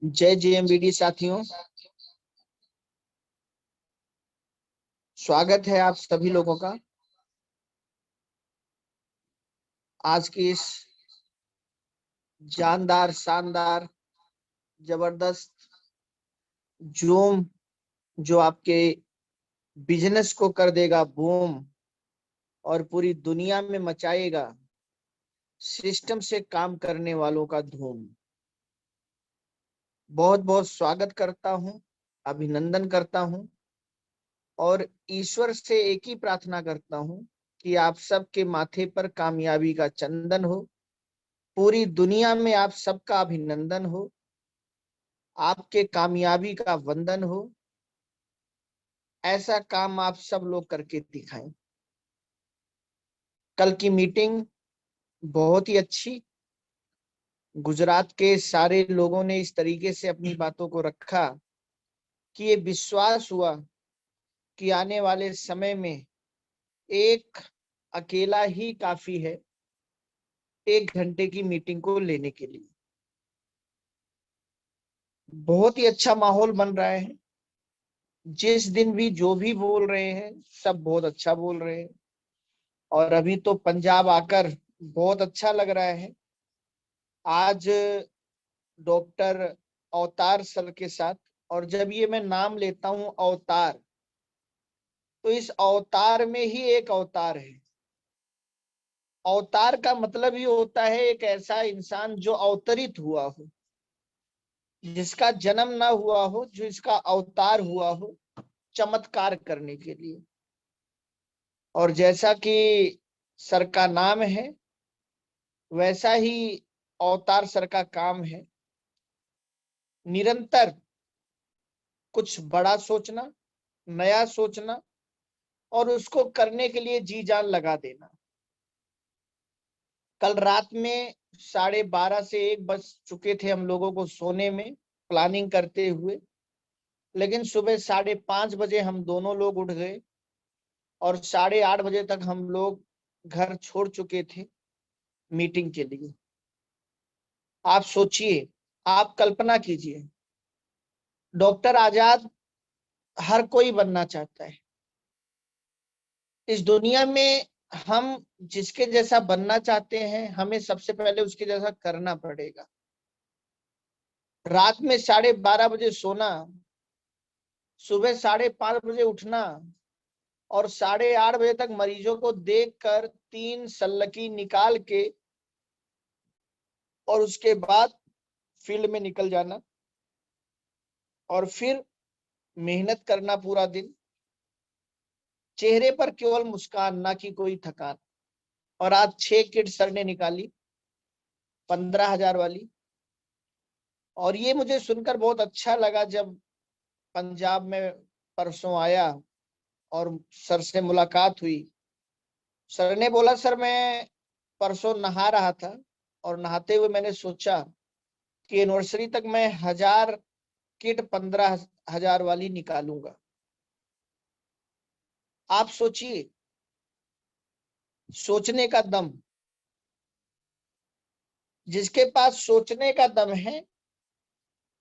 जय जेएमबीडी साथियों, स्वागत है आप सभी लोगों का आज की इस जानदार, शानदार, जबरदस्त जूम जो आपके बिजनेस को कर देगा बूम और पूरी दुनिया में मचाएगा सिस्टम से काम करने वालों का धूम। बहुत बहुत स्वागत करता हूं, अभिनंदन करता हूं और ईश्वर से एक ही प्रार्थना करता हूं कि आप सबके माथे पर कामयाबी का चंदन हो, पूरी दुनिया में आप सबका अभिनंदन हो, आपके कामयाबी का वंदन हो। ऐसा काम आप सब लोग करके दिखाएं। कल की मीटिंग बहुत ही अच्छी, गुजरात के सारे लोगों ने इस तरीके से अपनी बातों को रखा कि ये विश्वास हुआ कि आने वाले समय में एक अकेला ही काफी है 1 घंटे की मीटिंग को लेने के लिए। बहुत ही अच्छा माहौल बन रहा है। जिस दिन भी जो भी बोल रहे हैं सब बहुत अच्छा बोल रहे हैं और अभी तो पंजाब आकर बहुत अच्छा लग रहा है। आज डॉक्टर अवतार सर के साथ, और जब ये मैं नाम लेता हूं अवतार, तो इस अवतार में ही एक अवतार है। अवतार का मतलब ही होता है एक ऐसा इंसान जो अवतरित हुआ हो, जिसका जन्म ना हुआ हो, जो इसका अवतार हुआ हो चमत्कार करने के लिए। और जैसा कि सर का नाम है वैसा ही अवतार सर का काम है, निरंतर कुछ बड़ा सोचना, नया सोचना और उसको करने के लिए जी जान लगा देना। कल रात में 12:30 से 1 बज चुके थे हम लोगों को सोने में, प्लानिंग करते हुए, लेकिन सुबह 5:30 बजे हम दोनों लोग उठ गए और 8:30 बजे तक हम लोग घर छोड़ चुके थे मीटिंग के लिए। आप सोचिए, आप कल्पना कीजिए, डॉक्टर आजाद हर कोई बनना चाहता है इस दुनिया में। हम जिसके जैसा बनना चाहते हैं हमें सबसे पहले उसके जैसा करना पड़ेगा। रात में 12:30 बजे सोना, सुबह 5:30 बजे उठना और 8:30 बजे तक मरीजों को देखकर 3 सल्लकी निकाल के और उसके बाद फील्ड में निकल जाना और फिर मेहनत करना पूरा दिन, चेहरे पर केवल मुस्कान, ना कि कोई थकान। और आज 6 किट सर ने निकाली 15,000 वाली। और ये मुझे सुनकर बहुत अच्छा लगा जब पंजाब में परसों आया और सर से मुलाकात हुई। सर ने बोला, सर मैं परसों नहा रहा था और नहाते हुए मैंने सोचा कि एनिवर्सरी तक मैं 1000 किट 15,000 वाली निकालूंगा। आप सोचिए, सोचने का दम, जिसके पास सोचने का दम है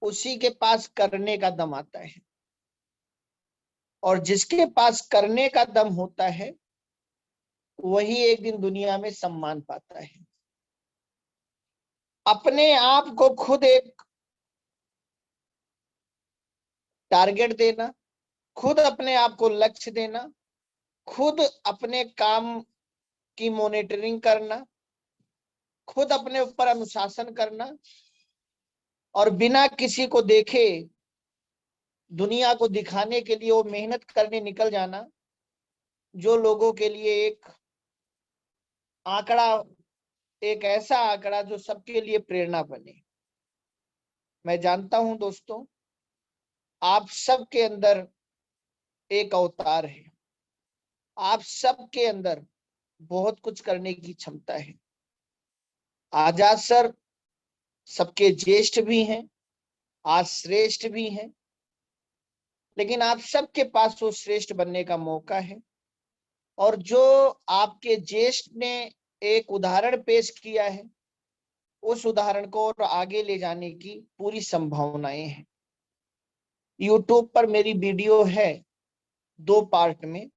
उसी के पास करने का दम आता है, और जिसके पास करने का दम होता है वही एक दिन दुनिया में सम्मान पाता है। अपने आप को खुद एक टारगेट देना, खुद अपने आप को लक्ष्य देना, खुद अपने काम की मॉनिटरिंग करना, खुद अपने ऊपर अनुशासन करना और बिना किसी को देखे दुनिया को दिखाने के लिए वो मेहनत करने निकल जाना, जो लोगों के लिए एक आंकड़ा, एक ऐसा आंकड़ा जो सबके लिए प्रेरणा बने। मैं जानता हूं दोस्तों, आप सबके अंदर एक अवतार है, आप सबके अंदर बहुत कुछ करने की क्षमता है। आजाद सर सबके ज्येष्ठ भी हैं, आज श्रेष्ठ भी हैं, लेकिन आप सबके पास वो श्रेष्ठ बनने का मौका है। और जो आपके ज्येष्ठ ने एक उदाहरण पेश किया है उस उदाहरण को और आगे ले जाने की पूरी संभावनाएं हैं। यूट्यूब पर मेरी वीडियो है 2 पार्ट में।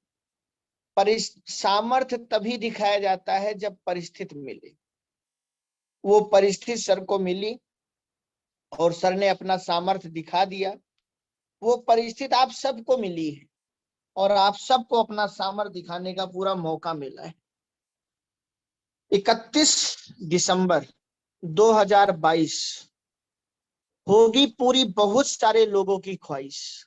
सामर्थ्य तभी दिखाया जाता है जब परिस्थिति मिले। वो परिस्थिति सर को मिली और सर ने अपना सामर्थ्य दिखा दिया। वो परिस्थिति आप सबको मिली है और आप सबको अपना सामर्थ्य दिखाने का पूरा मौका मिला है। 31 दिसंबर 2022 होगी पूरी बहुत सारे लोगों की ख्वाहिश,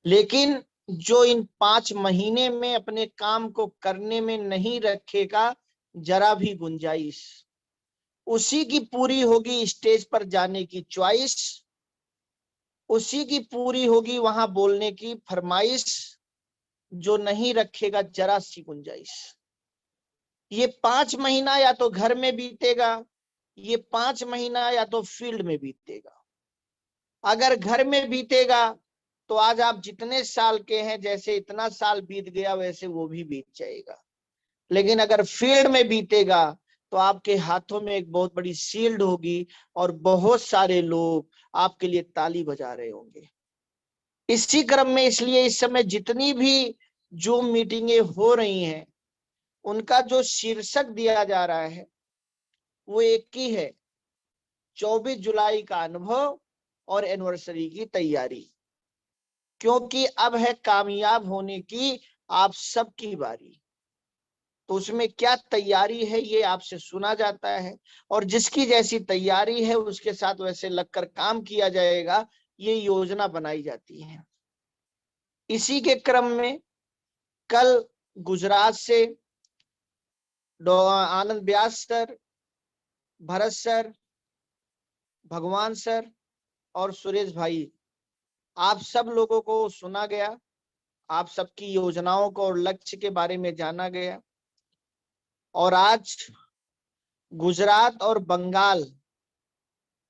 लेकिन जो इन 5 महीने में अपने काम को करने में नहीं रखेगा जरा भी गुंजाइश, उसी की पूरी होगी स्टेज पर जाने की च्वाइस, उसी की पूरी होगी वहां बोलने की फरमाइश, जो नहीं रखेगा जरा सी गुंजाइश। ये 5 महीना या तो घर में बीतेगा, ये 5 महीना या तो फील्ड में बीतेगा। अगर घर में बीतेगा तो आज आप जितने साल के हैं, जैसे इतना साल बीत गया वैसे वो भी बीत जाएगा। लेकिन अगर फील्ड में बीतेगा तो आपके हाथों में एक बहुत बड़ी शील्ड होगी और बहुत सारे लोग आपके लिए ताली बजा रहे होंगे। इसी क्रम में इसलिए इस समय जितनी भी जूम मीटिंगें हो रही हैं, उनका जो शीर्षक दिया जा रहा है वो एक ही है, 24 जुलाई का अनुभव और एनिवर्सरी की तैयारी। क्योंकि अब है कामयाब होने की आप सबकी बारी। तो उसमें क्या तैयारी है ये आपसे सुना जाता है, और जिसकी जैसी तैयारी है उसके साथ वैसे लगकर काम किया जाएगा, ये योजना बनाई जाती है। इसी के क्रम में कल गुजरात से आनंद व्यास सर, भरत सर, भगवान सर और सुरेश भाई, आप सब लोगों को सुना गया, आप सबकी योजनाओं को और लक्ष्य के बारे में जाना गया। और आज गुजरात और बंगाल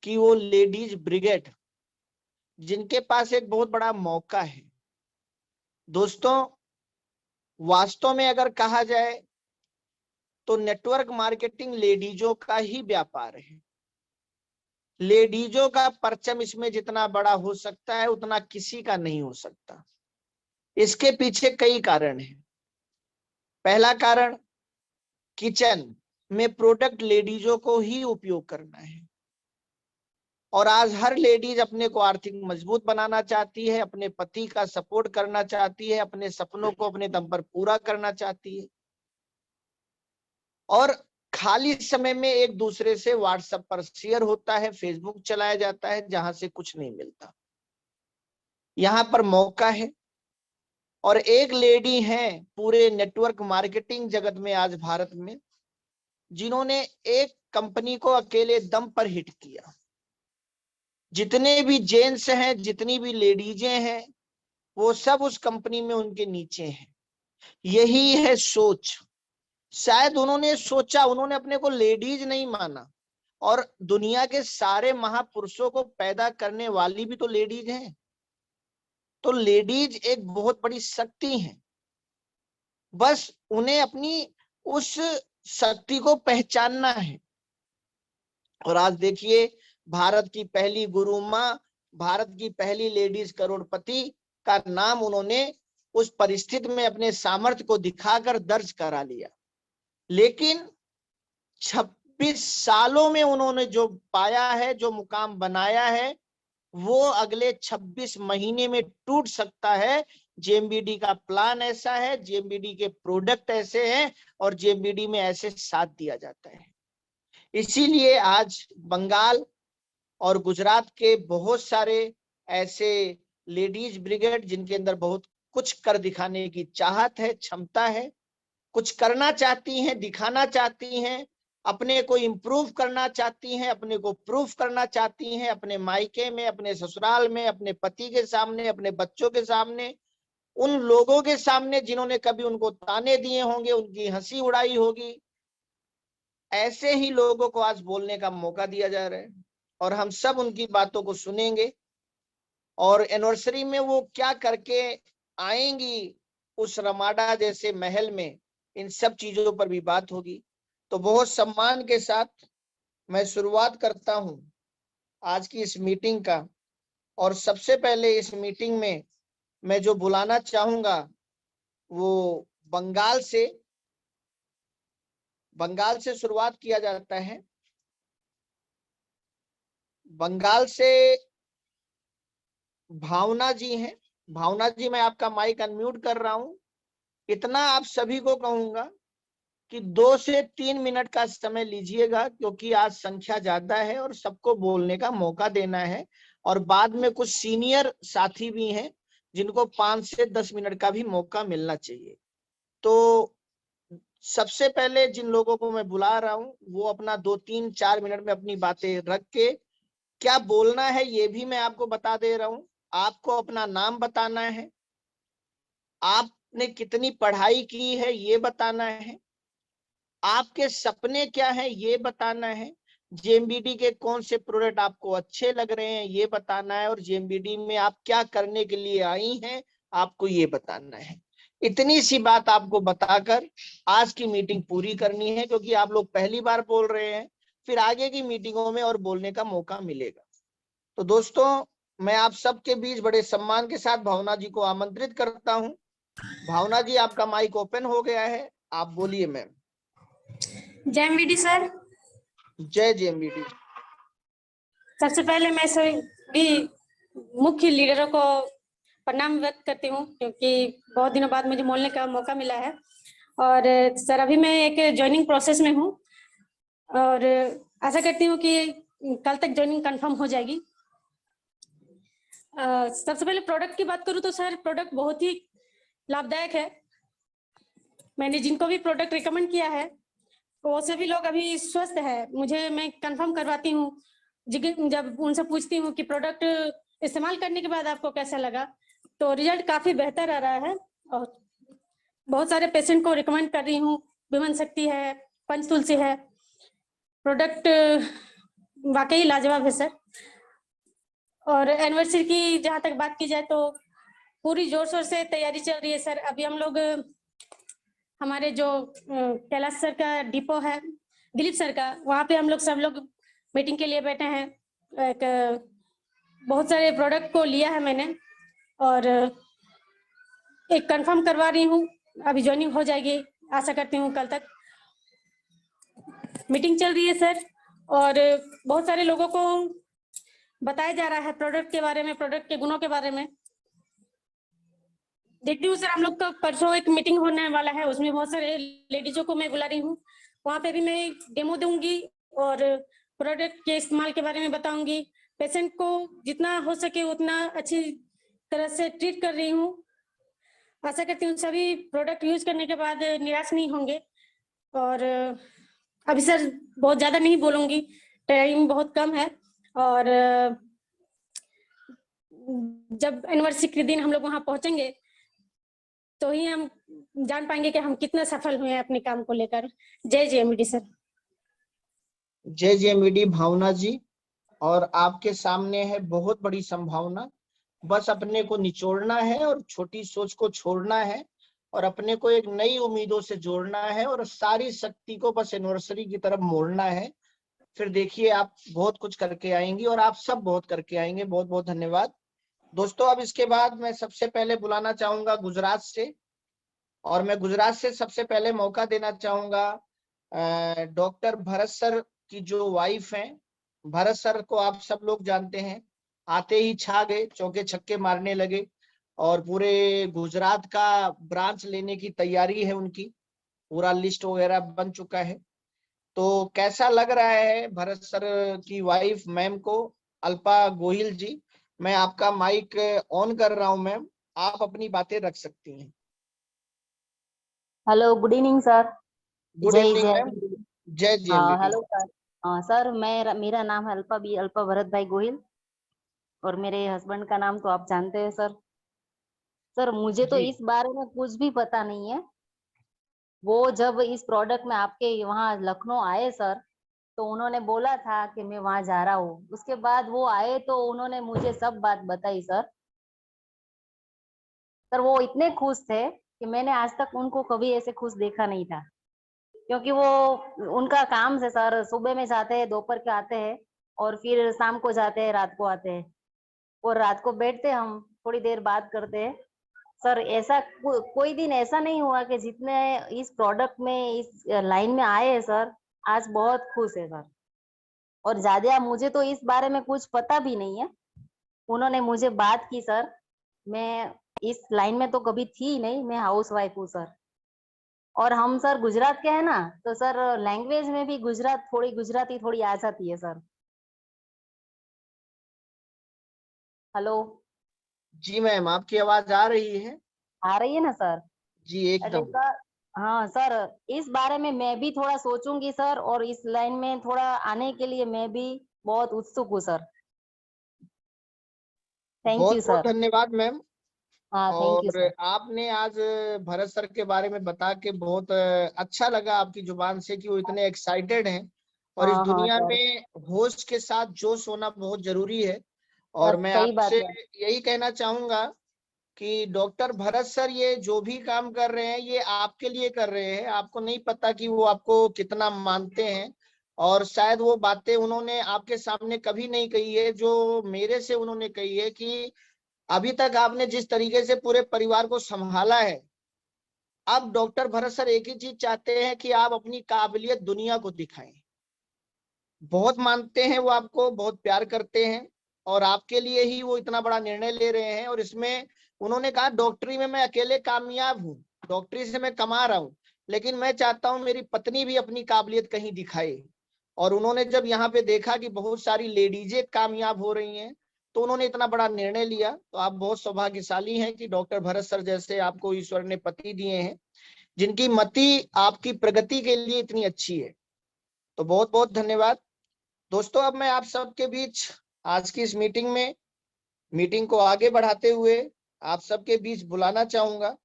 की वो लेडीज ब्रिगेड, जिनके पास एक बहुत बड़ा मौका है। दोस्तों, वास्तव में अगर कहा जाए तो नेटवर्क मार्केटिंग लेडीजों का ही व्यापार है। लेडीजों का परचम इसमें जितना बड़ा हो सकता है उतना किसी का नहीं हो सकता। इसके पीछे कई कारण हैं। पहला कारण, किचन में प्रोडक्ट लेडीजों को ही उपयोग करना है। और आज हर लेडीज अपने को आर्थिक मजबूत बनाना चाहती है, अपने पति का सपोर्ट करना चाहती है, अपने सपनों को अपने दम पर पूरा करना चाहती है, और खाली समय में एक दूसरे से व्हाट्सएप पर शेयर होता है, फेसबुक चलाया जाता है, जहां से कुछ नहीं मिलता। यहां पर मौका है। और एक लेडी है पूरे नेटवर्क मार्केटिंग जगत में आज भारत में, जिन्होंने एक कंपनी को अकेले दम पर हिट किया। जितने भी जेंट्स हैं, जितनी भी लेडीजें हैं, वो सब उस कंपनी में उनके नीचे हैं। यही है सोच। शायद उन्होंने सोचा, उन्होंने अपने को लेडीज नहीं माना, और दुनिया के सारे महापुरुषों को पैदा करने वाली भी तो लेडीज हैं। तो लेडीज एक बहुत बड़ी शक्ति है, बस उन्हें अपनी उस शक्ति को पहचानना है। और आज देखिए, भारत की पहली गुरु माँ, भारत की पहली लेडीज करोड़पति का नाम उन्होंने उस परिस्थिति में अपने सामर्थ्य को दिखाकर दर्ज करा लिया। लेकिन 26 सालों में उन्होंने जो पाया है, जो मुकाम बनाया है, वो अगले 26 महीने में टूट सकता है। जेएमबीडी का प्लान ऐसा है, जेएमबीडी के प्रोडक्ट ऐसे हैं, और जेएमबीडी में ऐसे साथ दिया जाता है। इसीलिए आज बंगाल और गुजरात के बहुत सारे ऐसे लेडीज ब्रिगेड, जिनके अंदर बहुत कुछ कर दिखाने की चाहत है, क्षमता है, कुछ करना चाहती हैं, दिखाना चाहती हैं, अपने को इम्प्रूव करना चाहती हैं, अपने को प्रूफ करना चाहती हैं, अपने मायके में, अपने ससुराल में, अपने पति के सामने, अपने बच्चों के सामने, उन लोगों के सामने जिन्होंने कभी उनको ताने दिए होंगे, उनकी हंसी उड़ाई होगी, ऐसे ही लोगों को आज बोलने का मौका दिया जा रहा है। और हम सब उनकी बातों को सुनेंगे, और एनिवर्सरी में वो क्या करके आएंगी उस रमाडा जैसे महल में, इन सब चीजों पर भी बात होगी। तो बहुत सम्मान के साथ मैं शुरुआत करता हूं आज की इस मीटिंग का। और सबसे पहले इस मीटिंग में मैं जो बुलाना चाहूंगा वो बंगाल से शुरुआत किया जाता है। बंगाल से भावना जी हैं। भावना जी, मैं आपका माइक अनम्यूट कर रहा हूं। इतना आप सभी को कहूंगा कि 2 से 3 मिनट का समय लीजिएगा, क्योंकि आज संख्या ज्यादा है और सबको बोलने का मौका देना है। और बाद में कुछ सीनियर साथी भी हैं जिनको 5 से 10 मिनट का भी मौका मिलना चाहिए। तो सबसे पहले जिन लोगों को मैं बुला रहा हूं वो अपना 2-3-4 मिनट में अपनी बातें रख के, क्या बोलना है ये भी मैं आपको बता दे रहा हूं। आपको अपना नाम बताना है, आपने कितनी पढ़ाई की है ये बताना है, आपके सपने क्या हैं ये बताना है, जेएमबीडी के कौन से प्रोडक्ट आपको अच्छे लग रहे हैं ये बताना है, और जेएमबीडी में आप क्या करने के लिए आई हैं आपको ये बताना है। इतनी सी बात आपको बताकर आज की मीटिंग पूरी करनी है, क्योंकि आप लोग पहली बार बोल रहे हैं, फिर आगे की मीटिंगों में और बोलने का मौका मिलेगा। तो दोस्तों, मैं आप सबके बीच बड़े सम्मान के साथ भावना जी को आमंत्रित करता हूं। भावना जी, आपका माइक ओपन हो गया है, आप बोलिए मैम। जय एमवीडी सर। जय जेएमबीडी। सबसे पहले मैं सभी मुख्य लीडरों को प्रणाम व्यक्त करती हूँ, क्योंकि बहुत दिनों बाद मुझे बोलने का मौका मिला है। और सर, अभी मैं एक ज्वाइनिंग प्रोसेस में हूँ और आशा करती हूँ कि कल तक ज्वाइनिंग कंफर्म हो जाएगी। सबसे पहले प्रोडक्ट की बात करूँ तो सर, प्रोडक्ट बहुत ही लाभदायक है। मैंने जिनको भी प्रोडक्ट रिकमेंड किया है वो सभी लोग अभी स्वस्थ है। मैं कंफर्म करवाती हूँ जब उनसे पूछती हूँ कि प्रोडक्ट इस्तेमाल करने के बाद आपको कैसा लगा, तो रिजल्ट काफी बेहतर आ रहा है। और बहुत सारे पेशेंट को रिकमेंड कर रही हूँ। विमन शक्ति है, पंचतुलसी है, प्रोडक्ट वाकई लाजवाब है सर। और एनिवर्सरी की जहाँ तक बात की जाए तो पूरी जोर शोर से तैयारी चल रही है सर। अभी हम लोग हमारे जो कैलाश सर का डिपो है, दिलीप सर का, वहाँ पे हम लोग सब लोग मीटिंग के लिए बैठे हैं। बहुत सारे प्रोडक्ट को लिया है मैंने और एक कंफर्म करवा रही हूँ, अभी ज्वाइनिंग हो जाएगी। आशा करती हूँ कल तक। मीटिंग चल रही है सर और बहुत सारे लोगों को बताया जा रहा है प्रोडक्ट के बारे में, प्रोडक्ट के गुणों के बारे में। देखती हूँ सर, हम लोग का परसों एक मीटिंग होने वाला है, उसमें बहुत सारे लेडीजों को मैं बुला रही हूँ। वहाँ पे भी मैं डेमो दूंगी और प्रोडक्ट के इस्तेमाल के बारे में बताऊंगी। पेशेंट को जितना हो सके उतना अच्छी तरह से ट्रीट कर रही हूँ। आशा करती हूँ सभी प्रोडक्ट यूज करने के बाद निराश नहीं होंगे। और अभी सर बहुत ज्यादा नहीं बोलूंगी, टाइम बहुत कम है। और जब एनिवर्सरी के दिन हम लोग वहां पहुंचेंगे तो ही हम जान पाएंगे कि हम कितना सफल हुए हैं अपने काम को लेकर। जय जेएमबीडी सर। जय जेएमबीडी भावना जी। और आपके सामने है बहुत बड़ी संभावना। बस अपने को निचोड़ना है और छोटी सोच को छोड़ना है और अपने को एक नई उम्मीदों से जोड़ना है और सारी शक्ति को बस एनिवर्सरी की तरफ मोड़ना है। फिर देखिए आप बहुत कुछ करके आएंगी और आप सब बहुत करके आएंगे। बहुत बहुत धन्यवाद दोस्तों। अब इसके बाद मैं सबसे पहले बुलाना चाहूंगा गुजरात से, और मैं गुजरात से सबसे पहले मौका देना चाहूंगा डॉक्टर भरत सर की जो वाइफ हैं। भरत सर को आप सब लोग जानते हैं, आते ही छा गए, चौके छक्के मारने लगे और पूरे गुजरात का ब्रांच लेने की तैयारी है उनकी, पूरा लिस्ट वगैरह बन चुका है। तो कैसा लग रहा है भरत सर की वाइफ मैम को? अल्पा गोहिल जी, मैं आपका माइक ऑन कर रहा हूं मैम, आप अपनी बातें रख सकती हैं। Hello, good evening sir. Good जय इवनिंग जय मैम। जय हाँ, जेएमबीडी। Hello sir. सर, मेरा नाम है अल्पा भरत भाई गोहिल और मेरे हस्बैंड का नाम तो आप जानते हैं सर। सर, मुझे तो जी इस बारे में कुछ भी पता नहीं है। वो जब इस प्रोडक्ट में आपके वहाँ लखनऊ आए सर, तो उन्होंने बोला था कि मैं वहाँ जा रहा हूँ। उसके बाद वो आए तो उन्होंने मुझे सब बात बताई सर। सर, वो इतने खुश थे कि मैंने आज तक उनको कभी ऐसे खुश देखा नहीं था। क्योंकि वो उनका काम से सर, सुबह में जाते हैं, दोपहर के आते हैं और फिर शाम को जाते हैं, रात को आते हैं। और रात को बैठते हैं, हम थोड़ी देर बात करते हैं सर। ऐसा कोई दिन ऐसा नहीं हुआ कि जितने इस प्रोडक्ट में, इस लाइन में आए हैं सर, आज बहुत खुश है सर। और ज्यादा मुझे तो इस बारे में कुछ पता भी नहीं है, उन्होंने मुझे बात की सर। मैं इस लाइन में तो कभी थी ही नहीं, मैं हाउस वाइफ हूँ सर। और हम सर गुजरात के हैं ना, तो सर लैंग्वेज में भी गुजराती थोड़ी आ जाती है सर। हेलो, जी मैम, आपकी आवाज आ रही है? आ रही है ना सर? जी अरे एकदम। सर, हाँ सर, इस बारे में मैं भी थोड़ा सोचूंगी सर, और इस लाइन में थोड़ा आने के लिए मैं भी बहुत उत्सुक हूँ सर। थैंक बहुत यू बहुत सर। धन्यवाद मैम। हाँ, थैंक यू और सर। आपने आज भरत सर के बारे में बता के बहुत अच्छा लगा आपकी जुबान से कि वो इतने एक्साइटेड हैं। और इस हाँ हाँ दुनिया सर। में होश के साथ जोश होना बहुत जरूरी है। और सर मैं सही बात आपसे है। यही कहना चाहूंगा कि डॉक्टर भरत सर ये जो भी काम कर रहे हैं ये आपके लिए कर रहे हैं। आपको नहीं पता कि वो आपको कितना मानते हैं। और शायद वो बातें उन्होंने आपके सामने कभी नहीं कही है जो मेरे से उन्होंने कही है कि अभी तक आपने जिस तरीके से पूरे परिवार को संभाला है, अब डॉक्टर भरत सर एक ही चीज चाहते हैं कि आप अपनी काबिलियत दुनिया को दिखाएं। बहुत मानते हैं वो आपको, बहुत प्यार करते हैं। और आपके लिए ही वो इतना बड़ा निर्णय ले रहे हैं। और इसमें उन्होंने कहा डॉक्टरी में मैं अकेले कामयाब हूँ, डॉक्टरी से मैं कमा रहा हूँ, लेकिन मैं चाहता हूँ मेरी पत्नी भी अपनी काबिलियत कहीं दिखाए। और उन्होंने जब यहाँ पे देखा कि बहुत सारी लेडीजें कामयाब हो रही हैं, तो उन्होंने इतना बड़ा निर्णय लिया। तो आप बहुत सौभाग्यशाली हैं कि डॉक्टर भरत सर जैसे आपको ईश्वर ने पति दिए हैं, जिनकी मति आपकी प्रगति के लिए इतनी अच्छी है। तो बहुत बहुत धन्यवाद दोस्तों। अब मैं आप सबके बीच आज की इस मीटिंग को आगे बढ़ाते हुए आप सबके बीच बुलाना चाहूंगा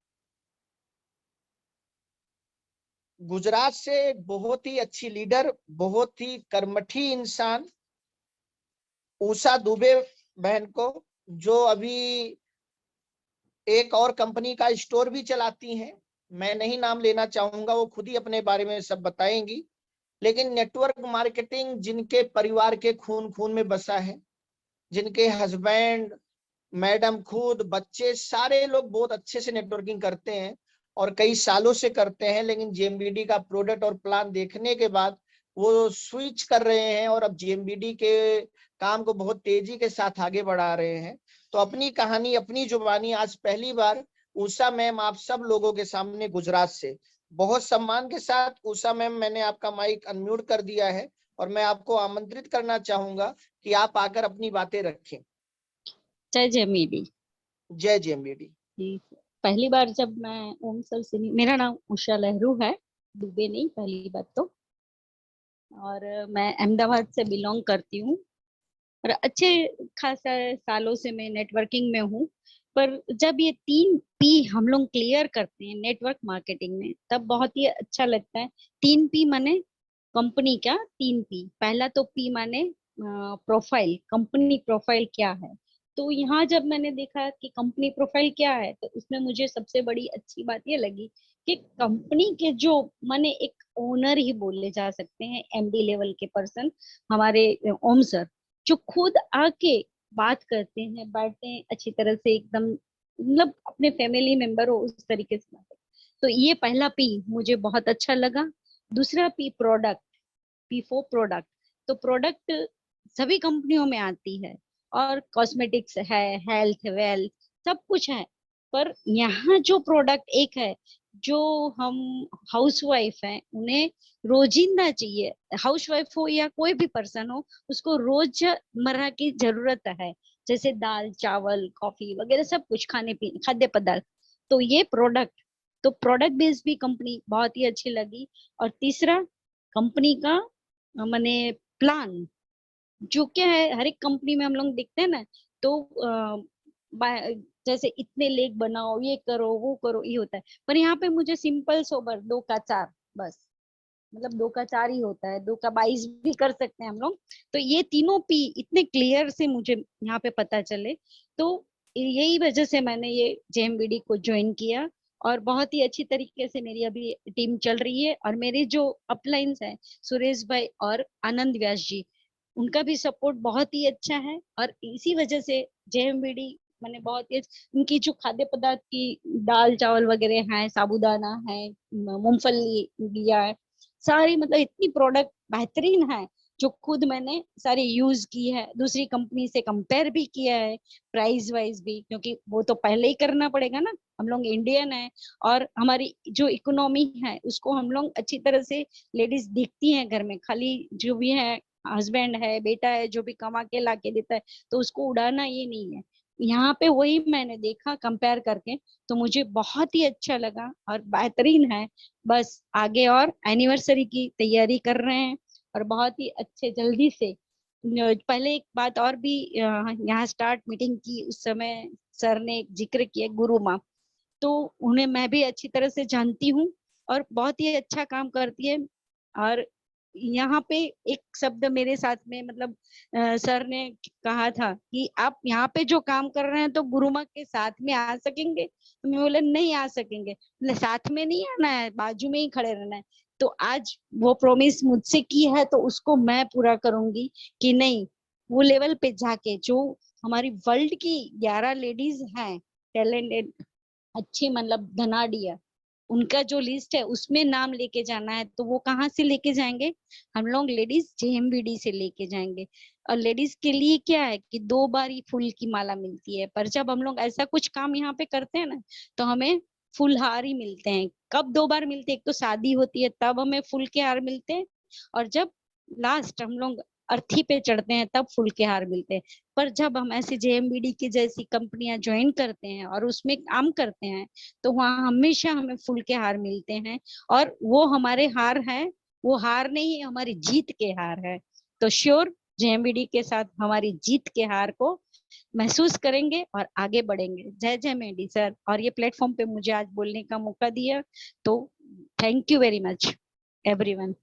गुजरात से एक बहुत ही अच्छी लीडर, बहुत ही कर्मठी इंसान, उषा दुबे बहन को, जो अभी एक और कंपनी का स्टोर भी चलाती हैं। मैं नहीं नाम लेना चाहूंगा, वो खुद ही अपने बारे में सब बताएंगी। लेकिन नेटवर्क मार्केटिंग जिनके परिवार के खून खून में बसा है, जिनके हस्बैंड, मैडम खुद, बच्चे, सारे लोग बहुत अच्छे से नेटवर्किंग करते हैं और कई सालों से करते हैं। लेकिन जेएमबीडी का प्रोडक्ट और प्लान देखने के बाद वो स्विच कर रहे हैं और अब जेएमबीडी के काम को बहुत तेजी के साथ आगे बढ़ा रहे हैं। तो अपनी कहानी, अपनी जुबानी आज पहली बार उषा मैम आप सब लोगों के सामने गुजरात से, बहुत सम्मान के साथ उषा मैम, मैंने आपका माइक अनम्यूट कर दिया है और मैं आपको आमंत्रित करना चाहूंगा कि आप आकर अपनी बातें रखें। जय जेएमबीडी। जय जेएमबीडी। पहली बार जब मैं ओम सर से, मेरा नाम उषा लहरू है, दुबे नहीं, पहली बात तो। और मैं अहमदाबाद से बिलोंग करती हूँ और अच्छे खासा सालों से मैं नेटवर्किंग में हूँ। पर जब ये 3 P हम लोग क्लियर करते हैं नेटवर्क मार्केटिंग में, तब बहुत ही अच्छा लगता है। 3 P माने कंपनी का 3 P। पहला तो P माने प्रोफाइल, कंपनी प्रोफाइल क्या है। तो यहाँ जब मैंने देखा कि कंपनी प्रोफाइल क्या है, तो उसमें मुझे सबसे बड़ी अच्छी बात ये लगी कि कंपनी के जो माने एक ओनर ही बोले जा सकते हैं, MD लेवल के पर्सन, हमारे ओम सर, जो खुद आके बात करते हैं, बैठते हैं अच्छी तरह से, एकदम मतलब अपने फैमिली मेंबर हो उस तरीके से बात। तो ये पहला P मुझे बहुत अच्छा लगा। दूसरा P प्रोडक्ट, P4 प्रोडक्ट। तो प्रोडक्ट सभी कंपनियों में आती है और कॉस्मेटिक्स है, हेल्थ, वेल्थ, सब कुछ है। पर यहाँ जो प्रोडक्ट एक है, जो हम हाउसवाइफ हैं उन्हें रोजिंदा चाहिए, हाउसवाइफ हो या कोई भी पर्सन हो, उसको रोजमर्रा की जरूरत है, जैसे दाल, चावल, कॉफी वगैरह सब कुछ, खाने पीने, खाद्य पदार्थ। तो ये प्रोडक्ट, तो प्रोडक्ट बेस्ड भी कंपनी बहुत ही अच्छी लगी। और तीसरा, कंपनी का माने प्लान, जो क्या है, हर एक कंपनी में हम लोग देखते हैं ना, तो जैसे इतने लेख बनाओ, ये करो, वो करो, ये होता है। पर यहाँ पे मुझे सिंपल सोबर 2 का 4 बस, मतलब 2 का 4 ही होता है, 2 का 22 भी कर सकते हैं हम लोग। तो ये तीनों P इतने क्लियर से मुझे यहाँ पे पता चले, तो यही वजह से मैंने ये जेएमबीडी को ज्वाइन किया। और बहुत ही अच्छी तरीके से मेरी अभी टीम चल रही है। और मेरे जो अपलाइंस हैं सुरेश भाई और आनंद व्यास जी, उनका भी सपोर्ट बहुत ही अच्छा है। और इसी वजह से जेएमबीडी मैंने बहुत ही उनकी जो खाद्य पदार्थ की दाल चावल वगैरह हैं, साबूदाना है, मूंगफली लिया है, सारी मतलब इतनी प्रोडक्ट बेहतरीन है जो खुद मैंने सारी यूज की है, दूसरी कंपनी से कंपेयर भी किया है प्राइस वाइज भी, क्योंकि वो तो पहले ही करना पड़ेगा ना, हम लोग इंडियन है और हमारी जो इकोनॉमी है उसको हम लोग अच्छी तरह से लेडीज देखती हैं घर में, खाली जो भी है हस्बैंड है बेटा है जो भी कमा के ला के देता है तो उसको उड़ाना ये नहीं है। यहाँ पे वही मैंने देखा कंपेयर करके, तो मुझे बहुत ही अच्छा लगा और बेहतरीन है। बस आगे और एनिवर्सरी की तैयारी कर रहे हैं और बहुत ही अच्छे जल्दी से पहले एक बात और भी यहाँ स्टार्ट मीटिंग की उस समय सर ने एक जिक्र किया गुरु माँ, तो उन्हें मैं भी अच्छी तरह से जानती हूँ और बहुत ही अच्छा काम करती है। और यहाँ पे एक शब्द मेरे साथ में मतलब सर ने कहा था कि आप यहाँ पे जो काम कर रहे हैं तो गुरु माँ के साथ में आ सकेंगे, तो मैं बोले नहीं आ सकेंगे, साथ में नहीं आना है, बाजू में ही खड़े रहना है। तो आज वो प्रॉमिस मुझसे की है तो उसको मैं पूरा करूंगी कि नहीं, वो लेवल पे जाके जो हमारी वर्ल्ड की 11 लेडीज हैं टैलेंटेड अच्छी मतलब धनाढ़िया, उनका जो लिस्ट है उसमें नाम लेके जाना है, तो वो कहाँ से लेके जाएंगे, हम लोग लेडीज जेएमबीडी से लेके जाएंगे। और लेडीज के लिए क्या है कि 2 बार ही फूल की माला मिलती है, पर जब हम लोग ऐसा कुछ काम यहाँ पे करते हैं ना तो हमें फूलहार ही मिलते हैं। कब 2 बार मिलते हैं, एक तो शादी होती है तब हमें फूल के हार मिलते हैं, और जब लास्ट हम लोग अर्थी पे चढ़ते हैं तब फूल के हार मिलते हैं। पर जब हम ऐसे जेएमबीडी की जैसी कंपनियां ज्वाइन करते हैं और उसमें काम करते हैं तो वहाँ हमेशा हमें फूल के हार मिलते हैं, और वो हमारे हार है, वो हार नहीं हमारी जीत के हार है। तो श्योर जेएमबीडी के साथ हमारी जीत के हार को महसूस करेंगे और आगे बढ़ेंगे। जय जय मेडी सर, और ये प्लेटफॉर्म पे मुझे आज बोलने का मौका दिया तो thank you very much everyone.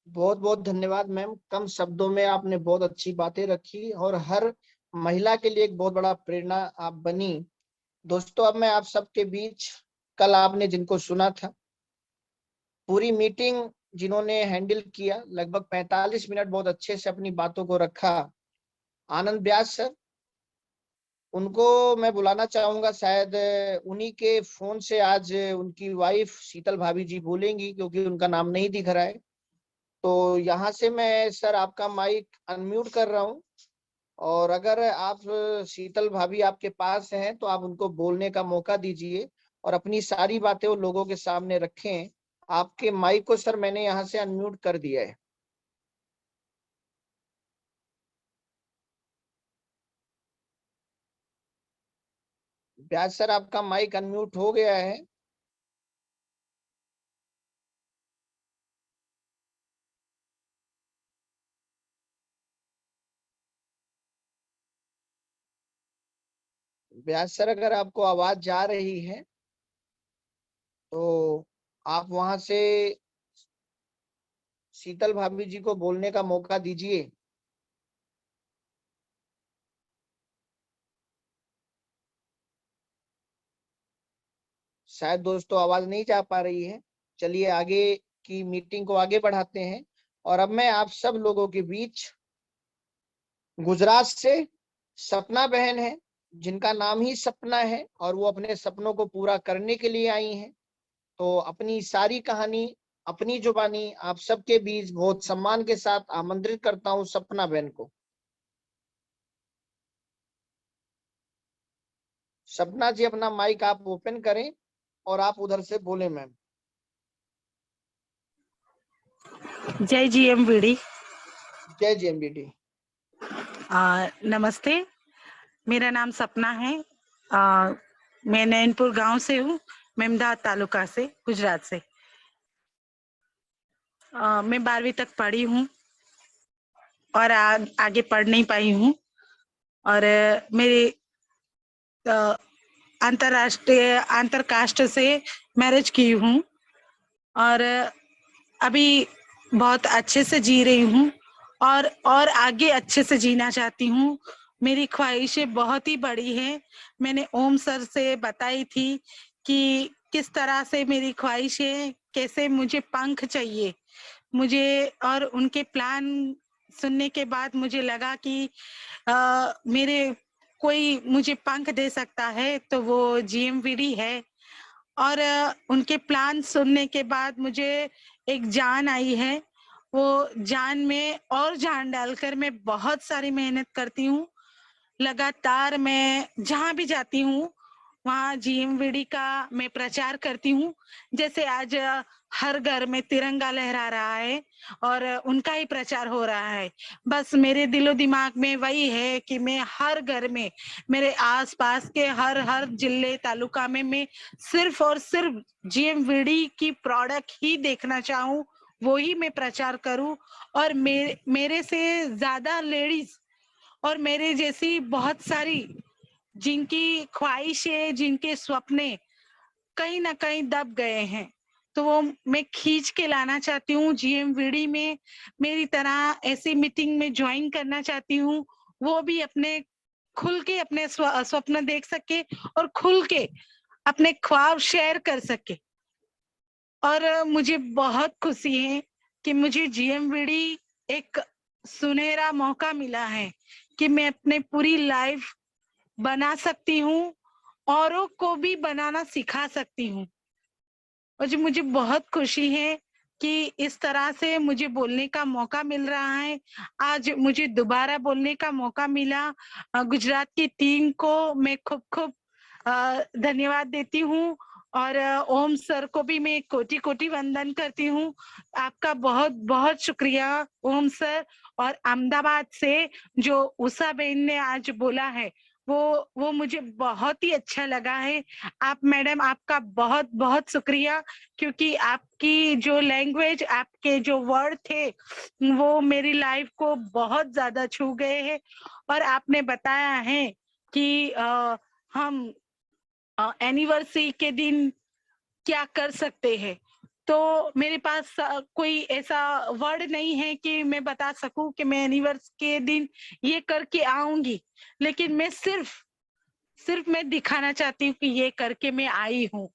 बहुत बहुत धन्यवाद मैम, कम शब्दों में आपने बहुत अच्छी बातें रखी और हर महिला के लिए एक बहुत बड़ा प्रेरणा आप बनी। दोस्तों अब मैं आप सबके बीच, कल आपने जिनको सुना था पूरी मीटिंग जिन्होंने हैंडल किया, लगभग 45 मिनट बहुत अच्छे से अपनी बातों को रखा, आनंद व्यास सर, उनको मैं बुलाना चाहूंगा। शायद उन्हीं के फोन से आज उनकी वाइफ शीतल भाभी जी बोलेंगी क्योंकि उनका नाम नहीं दिख रहा है। तो यहाँ से मैं सर आपका माइक अनम्यूट कर रहा हूँ, और अगर आप शीतल भाभी आपके पास हैं तो आप उनको बोलने का मौका दीजिए और अपनी सारी बातें वो लोगों के सामने रखें। आपके माइक को सर मैंने यहाँ से अनम्यूट कर दिया है। व्यास सर आपका माइक अनम्यूट हो गया है। व्यास सर अगर आपको आवाज जा रही है तो आप वहां से शीतल भाभी जी को बोलने का मौका दीजिए। शायद दोस्तों आवाज नहीं जा पा रही है। चलिए आगे की मीटिंग को आगे बढ़ाते हैं। और अब मैं आप सब लोगों के बीच गुजरात से सपना बहन है, जिनका नाम ही सपना है और वो अपने सपनों को पूरा करने के लिए आई हैं। तो अपनी सारी कहानी अपनी जुबानी आप सबके बीच बहुत सम्मान के साथ आमंत्रित करता हूं सपना बहन को। सपना जी अपना माइक आप ओपन करें और आप उधर से बोले मैम। जय जेएमबीडी। जय जेएमबीडी। नमस्ते, मेरा नाम सपना है। मैं नैनपुर गांव से हूँ, मेमदाद तालुका से, गुजरात से। मैं 12वीं तक पढ़ी हूँ और आगे पढ़ नहीं पाई हूँ, और मेरी अंतरराष्ट्रीय अंतरकास्ट से मैरिज की हूँ और अभी बहुत अच्छे से जी रही हूँ और आगे अच्छे से जीना चाहती हूँ। मेरी ख्वाहिशें बहुत ही बड़ी हैं। मैंने ओम सर से बताई थी कि किस तरह से मेरी ख्वाहिश है, कैसे मुझे पंख चाहिए मुझे, और उनके प्लान सुनने के बाद मुझे लगा कि मेरे कोई मुझे पंख दे सकता है तो वो जीएमवीडी है। और उनके प्लान सुनने के बाद मुझे एक जान आई है, वो जान में और जान डालकर मैं बहुत सारी मेहनत करती हूँ। लगातार मैं जहाँ भी जाती हूँ वहाँ जीएमवीडी का मैं प्रचार करती हूँ। जैसे आज हर घर में तिरंगा लहरा रहा है और उनका ही प्रचार हो रहा है। बस मेरे दिलो दिमाग में वही है कि मैं हर घर में, मेरे आसपास के हर जिले तालुका में मैं सिर्फ और सिर्फ जीएमवीडी की प्रोडक्ट ही देखना चाहूँ, वो ही मैं प्रचार करूँ। और मेरे से ज्यादा लेडीज और मेरे जैसी बहुत सारी जिनकी ख्वाहिशें, जिनके सपने कहीं ना कहीं दब गए हैं, तो वो मैं खींच के लाना चाहती हूँ जीएमवीडी में। मेरी तरह ऐसी मीटिंग में ज्वाइन करना चाहती हूँ, वो भी अपने खुल के अपने स्वप्न देख सके और खुल के अपने ख्वाब शेयर कर सके। और मुझे बहुत खुशी है कि मुझे जीएमवीडी एक सुनहरा मौका मिला है कि मैं अपने पूरी लाइफ बना सकती हूँ, औरों को भी बनाना सिखा सकती हूँ। और जो मुझे बहुत खुशी है कि इस तरह से मुझे बोलने का मौका मिल रहा है। आज मुझे दोबारा बोलने का मौका मिला। गुजरात की टीम को मैं खूब खूब धन्यवाद देती हूँ और ओम सर को भी मैं कोटि कोटि वंदन करती हूँ। आपका बहुत बहुत शुक्रिया ओम सर। और अहमदाबाद से जो उषा बहन ने आज बोला है वो मुझे बहुत ही अच्छा लगा है। आप मैडम, आपका बहुत बहुत शुक्रिया, क्योंकि आपकी जो लैंग्वेज, आपके जो वर्ड थे वो मेरी लाइफ को बहुत ज्यादा छू गए हैं। और आपने बताया है कि हम एनिवर्सरी के दिन क्या कर सकते हैं, तो मेरे पास कोई ऐसा वर्ड नहीं है कि मैं बता सकूं कि मैं एनिवर्सरी के दिन ये करके आऊंगी, लेकिन मैं सिर्फ मैं दिखाना चाहती हूँ कि ये करके मैं आई हूँ।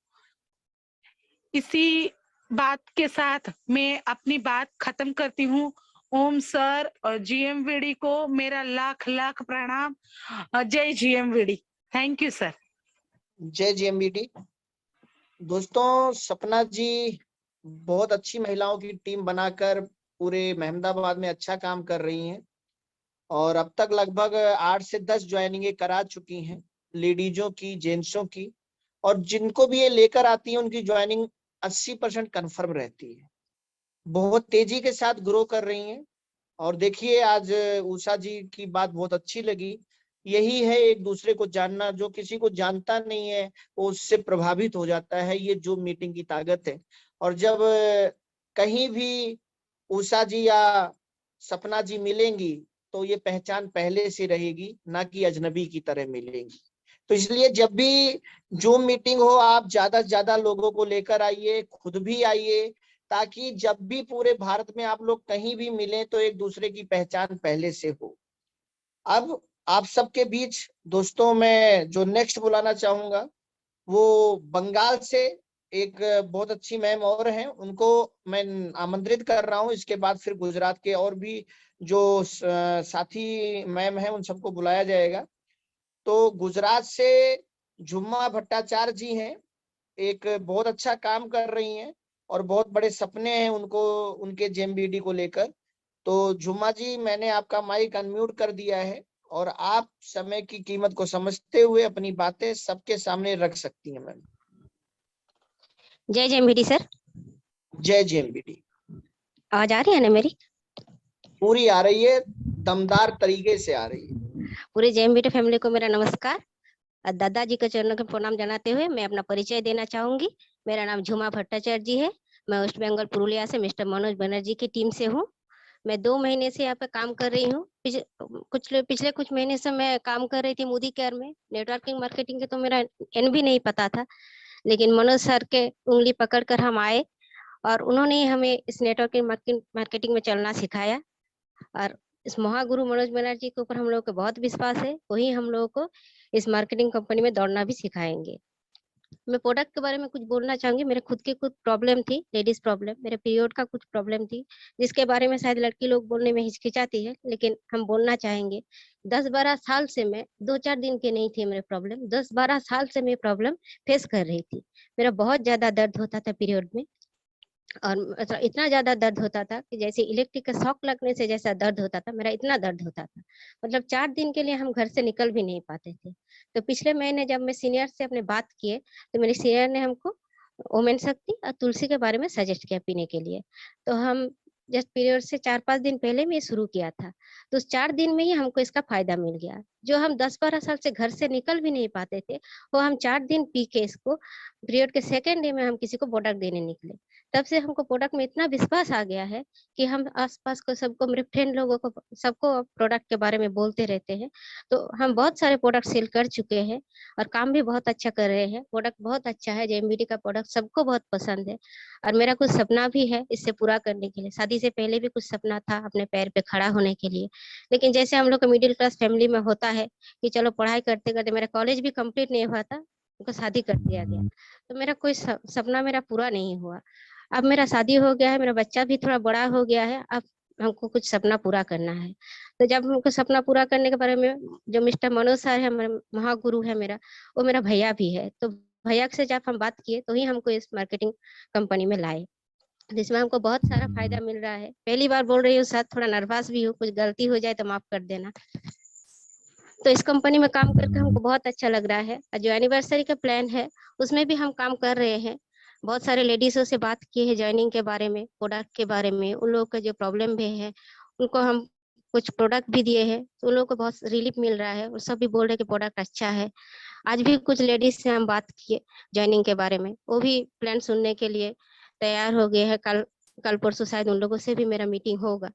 इसी बात के साथ मैं अपनी बात खत्म करती हूँ। ओम सर और जीएमवीडी को मेरा लाख लाख प्रणाम। जय जीएमवीडी। Thank you sir. जय जीएमवीडी। दोस्तों, सपना जी बहुत अच्छी महिलाओं की टीम बनाकर पूरे अहमदाबाद में अच्छा काम कर रही हैं और अब तक लगभग 8 से 10 ज्वाइनिंगें करा चुकी हैं, लेडीजों की, जेंट्सों की। और जिनको भी ये लेकर आती है उनकी ज्वाइनिंग 80% कन्फर्म रहती है। बहुत तेजी के साथ ग्रो कर रही हैं। और देखिए, आज उषा जी की बात बहुत अच्छी लगी। यही है एक दूसरे को जानना। जो किसी को जानता नहीं है वो उससे प्रभावित हो जाता है। ये जो मीटिंग की ताकत है। और जब कहीं भी उषा जी या सपना जी मिलेंगी तो ये पहचान पहले से रहेगी, ना कि अजनबी की तरह मिलेंगी। तो इसलिए जब भी जो मीटिंग हो, आप ज्यादा से ज्यादा लोगों को लेकर आइए, खुद भी आइए, ताकि जब भी पूरे भारत में आप लोग कहीं भी मिलें तो एक दूसरे की पहचान पहले से हो। अब आप सबके बीच दोस्तों मैं जो नेक्स्ट बुलाना चाहूंगा वो बंगाल से एक बहुत अच्छी मैम और हैं, उनको मैं आमंत्रित कर रहा हूं। इसके बाद फिर गुजरात के और भी जो साथी मैम हैं उन सबको बुलाया जाएगा। तो गुजरात से झुम्मा भट्टाचार्य जी हैं, एक बहुत अच्छा काम कर रही हैं और बहुत बड़े सपने हैं उनको, उनके जेएमबीडी को लेकर। तो झुम्मा जी, मैंने आपका माइक अनम्यूट कर दिया है और आप समय की कीमत को समझते हुए अपनी बातें सबके सामने रख सकती हैं मैम। जय जेएमबीडी सर। जय जेएमबीडी। आवाज आ रही है ना मेरी? पूरी आ रही है, दमदार तरीके से आ रही है। पूरे जेएमबीडी फैमिली को मेरा नमस्कार। दादाजी के चरणों के प्रणाम जनाते हुए मैं अपना परिचय देना चाहूंगी। मेरा नाम झुमा भट्टाचार्य जी है। मैं वेस्ट बंगाल पुरुलिया से मिस्टर मनोज बनर्जी की टीम से हूँ। मैं 2 महीने से यहाँ पे काम कर रही हूँ। पिछले कुछ महीने से मैं काम कर रही थी मोदी केयर में। नेटवर्किंग मार्केटिंग के तो मेरा एन भी नहीं पता था, लेकिन मनोज सर के उंगली पकड़कर हम आए और उन्होंने हमें इस नेटवर्किंग मार्केटिंग में चलना सिखाया। और इस महागुरु मनोज बनर्जी के ऊपर हम लोगों को बहुत विश्वास है। वही हम लोगों को इस मार्केटिंग कंपनी में दौड़ना भी सिखाएंगे। मैं प्रोडक्ट के बारे में कुछ बोलना चाहूंगी। मेरे खुद की कुछ प्रॉब्लम थी, लेडीज प्रॉब्लम, मेरे पीरियड का कुछ प्रॉब्लम थी, जिसके बारे में शायद लड़की लोग बोलने में हिचकिचाती है, लेकिन हम बोलना चाहेंगे। 10-12 साल से मैं 2-4 दिन की नहीं थी मेरे प्रॉब्लम, 10-12 साल से मैं प्रॉब्लम फेस कर रही थी। मेरा बहुत ज्यादा दर्द होता था पीरियड में, और मतलब इतना ज्यादा दर्द होता था कि जैसे इलेक्ट्रिक का शॉक लगने से जैसा दर्द होता था, मेरा इतना दर्द होता था। मतलब 4 दिन के लिए हम घर से निकल भी नहीं पाते थे। तो पिछले महीने जब मैं सीनियर से अपने बात किए, तो मेरे सीनियर ने हमको ओमेन शक्ति और तुलसी के बारे में सजेस्ट किया पीने के लिए। तो हम जस्ट पीरियड से 4-5 दिन पहले में शुरू किया था, तो उस 4 दिन में ही हमको इसका फायदा मिल गया। जो हम 10-12 साल से घर से निकल भी नहीं पाते थे, वो हम 4 दिन पी के इसको पीरियड के सेकेंड डे में हम किसी को प्रोडक्ट देने निकले। तब से हमको प्रोडक्ट में इतना विश्वास आ गया है कि हम आसपास को सबको, मेरे फ्रेंड लोगों को, सबको प्रोडक्ट के बारे में बोलते रहते हैं। तो हम बहुत सारे प्रोडक्ट सेल कर चुके हैं और काम भी बहुत अच्छा कर रहे हैं। प्रोडक्ट बहुत अच्छा है, जेएमबीडी का प्रोडक्ट सबको बहुत पसंद है। और मेरा कुछ सपना भी है इससे पूरा करने के लिए। शादी से पहले भी कुछ सपना था अपने पैर पे खड़ा होने के लिए, लेकिन जैसे हम लोग को मिडिल क्लास फैमिली में होता है कि चलो पढ़ाई करते करते, मेरा कॉलेज भी कंप्लीट नहीं हुआ था, उनको शादी कर दिया गया, तो मेरा कोई सपना मेरा पूरा नहीं हुआ। अब मेरा शादी हो गया है, मेरा बच्चा भी थोड़ा बड़ा हो गया है, अब हमको कुछ सपना पूरा करना है। तो जब हमको सपना पूरा करने के बारे में, जो मिस्टर मनोज सर है, हमारे महागुरु है मेरा, वो मेरा भैया भी है, तो भैया से जब हम बात किए तो ही हमको इस मार्केटिंग कंपनी में लाए, जिसमें हमको बहुत सारा फायदा मिल रहा है। पहली बार बोल रही हूँ सर, थोड़ा नर्वस भी हूँ, कुछ गलती हो जाए तो माफ कर देना। तो इस कंपनी में काम करके हमको बहुत अच्छा लग रहा है। और जो एनिवर्सरी का प्लान है उसमें भी हम काम कर रहे हैं। बहुत सारे लेडीजों से बात की है ज्वाइनिंग के बारे में, प्रोडक्ट के बारे में, उन लोगों का जो प्रॉब्लम भी है उनको हम कुछ प्रोडक्ट भी दिए हैं, तो उन लोगों को बहुत रिलीफ मिल रहा है और सब भी बोल रहे हैं कि प्रोडक्ट अच्छा है। आज भी कुछ लेडीज से हम बात किए ज्वाइनिंग के बारे में, वो भी प्लान सुनने के लिए तैयार हो गए हैं। कल कल परसों शायद उन लोगों से भी मेरा मीटिंग होगा,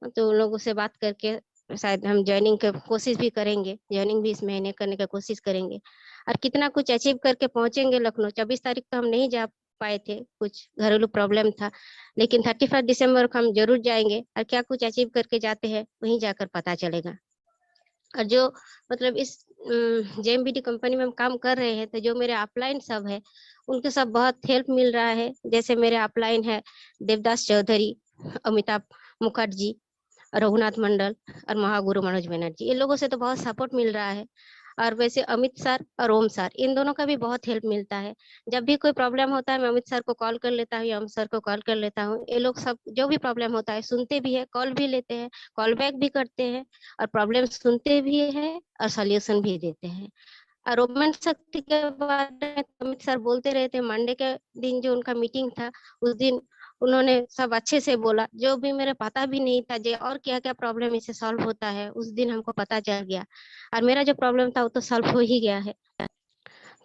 तो उन लोगों से बात करके शायद हम ज्वाइनिंग की कोशिश भी करेंगे, ज्वाइनिंग भी इस महीने करने की कोशिश करेंगे। और कितना कुछ अचीव करके पहुंचेंगे लखनऊ। 24 तारीख को हम नहीं जा पाए थे, कुछ घरेलू प्रॉब्लम था, लेकिन 31 दिसंबर को हम जरूर जाएंगे और क्या कुछ अचीव करके जाते हैं वहीं जाकर पता चलेगा। और जो मतलब इस जेएमबीडी कंपनी में हम काम कर रहे हैं, तो जो मेरे अपलाइन सब है उनके सब बहुत हेल्प मिल रहा है। जैसे मेरे अपलाइन है देवदास चौधरी, अमिताभ मुखर्जी, रघुनाथ मंडल और महागुरु मनोज बनर्जी, इन लोगों से तो बहुत सपोर्ट मिल रहा है। और वैसे अमित सर और ओम सर, इन दोनों का भी बहुत हेल्प मिलता है। जब भी कोई प्रॉब्लम होता है मैं अमित सर को कॉल कर लेता हूँ या ओम सर को कॉल कर लेता हूँ। ये लोग सब जो भी प्रॉब्लम होता है सुनते भी है, कॉल भी लेते हैं, कॉल बैक भी करते हैं, और प्रॉब्लम सुनते भी है और सोल्यूशन भी देते हैं। और रोमन शक्ति के बारे में अमित सर बोलते रहे थे। मंडे के दिन जो उनका मीटिंग था, उस दिन उन्होंने सब अच्छे से बोला, जो भी मेरे पता भी नहीं था जो और क्या क्या प्रॉब्लम इससे सॉल्व होता है, उस दिन हमको पता चल गया। और मेरा जो प्रॉब्लम था वो तो सॉल्व हो ही गया है।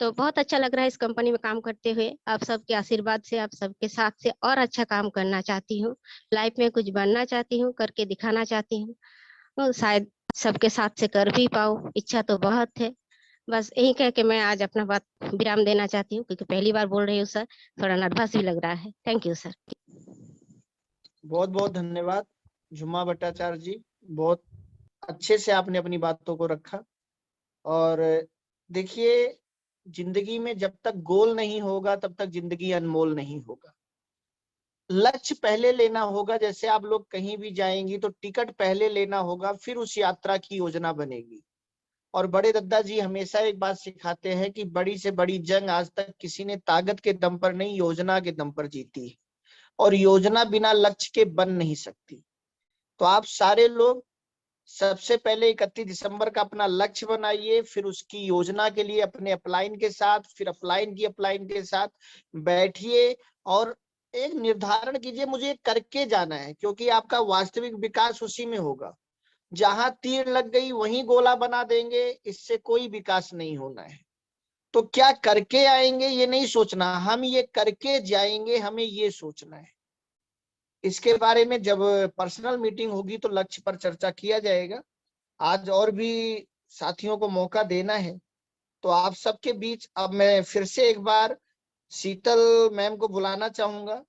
तो बहुत अच्छा लग रहा है इस कंपनी में काम करते हुए। आप सबके आशीर्वाद से, आप सबके साथ से और अच्छा काम करना चाहती हूँ। लाइफ में कुछ बनना चाहती हूँ, करके दिखाना चाहती हूँ। तो शायद सबके साथ से कर भी पाऊँ, इच्छा तो बहुत है। बस यही कह के मैं आज अपना बात विराम देना चाहती हूँ, क्योंकि पहली बार बोल रही हूँ सर, थोड़ा नर्वस भी लग रहा है। Thank you sir. बहुत बहुत धन्यवाद झुमा भट्टाचार्य जी, बहुत अच्छे से आपने अपनी बातों को रखा। और देखिए, जिंदगी में जब तक गोल नहीं होगा तब तक जिंदगी अनमोल नहीं होगा। लक्ष्य पहले लेना होगा। जैसे आप लोग कहीं भी जाएंगी तो टिकट पहले लेना होगा, फिर उस यात्रा की योजना बनेगी। और बड़े दद्दा जी हमेशा एक बात सिखाते हैं कि बड़ी से बड़ी जंग आज तक किसी ने ताकत के दम पर नहीं, योजना के दम पर जीती है। और योजना बिना लक्ष्य के बन नहीं सकती। तो आप सारे लोग सबसे पहले 31 दिसंबर का अपना लक्ष्य बनाइए, फिर उसकी योजना के लिए अपने अपलाइन के साथ, फिर अपलाइन के साथ बैठिए और एक निर्धारण कीजिए, मुझे करके जाना है। क्योंकि आपका वास्तविक विकास उसी में होगा। जहां तीर लग गई वहीं गोला बना देंगे, इससे कोई विकास नहीं होना है। तो क्या करके आएंगे ये नहीं सोचना, हम ये करके जाएंगे, हमें ये सोचना है। इसके बारे में जब पर्सनल मीटिंग होगी तो लक्ष्य पर चर्चा किया जाएगा। आज और भी साथियों को मौका देना है। तो आप सबके बीच अब मैं फिर से एक बार शीतल मैम को बुलाना चाहूंगा,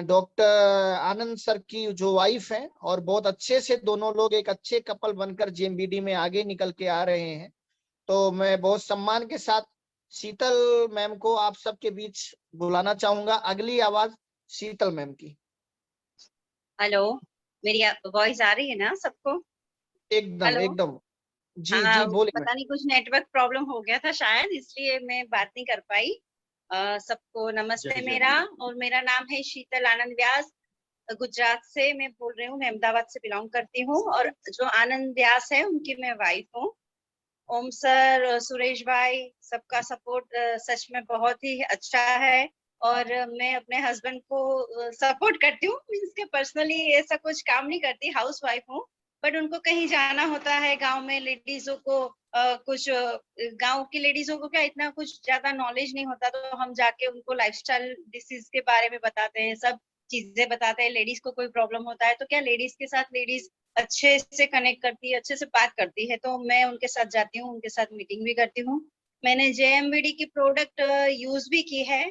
डॉक्टर आनंद सर की जो वाइफ है, और बहुत अच्छे से दोनों लोग एक अच्छे कपल बनकर जेएमबीडी में आगे निकल के आ रहे हैं। तो मैं बहुत सम्मान के साथ शीतल मैम को आप सबके बीच बुलाना चाहूंगा। अगली आवाज शीतल मैम की। हेलो, मेरी वॉइस आ रही है ना सबको? एकदम हेलो। एकदम। जी हाँ, जी बोलिए मैम। पता नहीं कुछ नेटवर्क प्रॉब्लम हो गया था शायद, इसलिए मैं बात नहीं कर पाई। सबको नमस्ते मेरा, और मेरा नाम है शीतल आनंद व्यास। गुजरात से मैं बोल रही हूँ, मैं अहमदाबाद से बिलोंग करती हूँ, और जो आनंद व्यास है उनकी मैं वाइफ हूँ। ओम सर, सुरेश भाई, सबका सपोर्ट सच में बहुत ही अच्छा है, और मैं अपने हस्बैंड को सपोर्ट करती हूँ। मीन्स के पर्सनली ऐसा कुछ काम नहीं करती, हाउस वाइफ हूँ, बट उनको कहीं जाना होता है गांव में लेडीजों को, कुछ गांव की लेडीजों को क्या इतना कुछ ज्यादा नॉलेज नहीं होता, तो हम जाके उनको लाइफस्टाइल डिसीज के बारे में बताते हैं, सब चीजें बताते हैं। लेडीज को कोई प्रॉब्लम होता है तो क्या लेडीज के साथ लेडीज अच्छे से कनेक्ट करती है, अच्छे से बात करती है, तो मैं उनके साथ जाती हूँ, उनके साथ मीटिंग भी करती हूँ। मैंने जेएमवीडी की प्रोडक्ट यूज भी की है,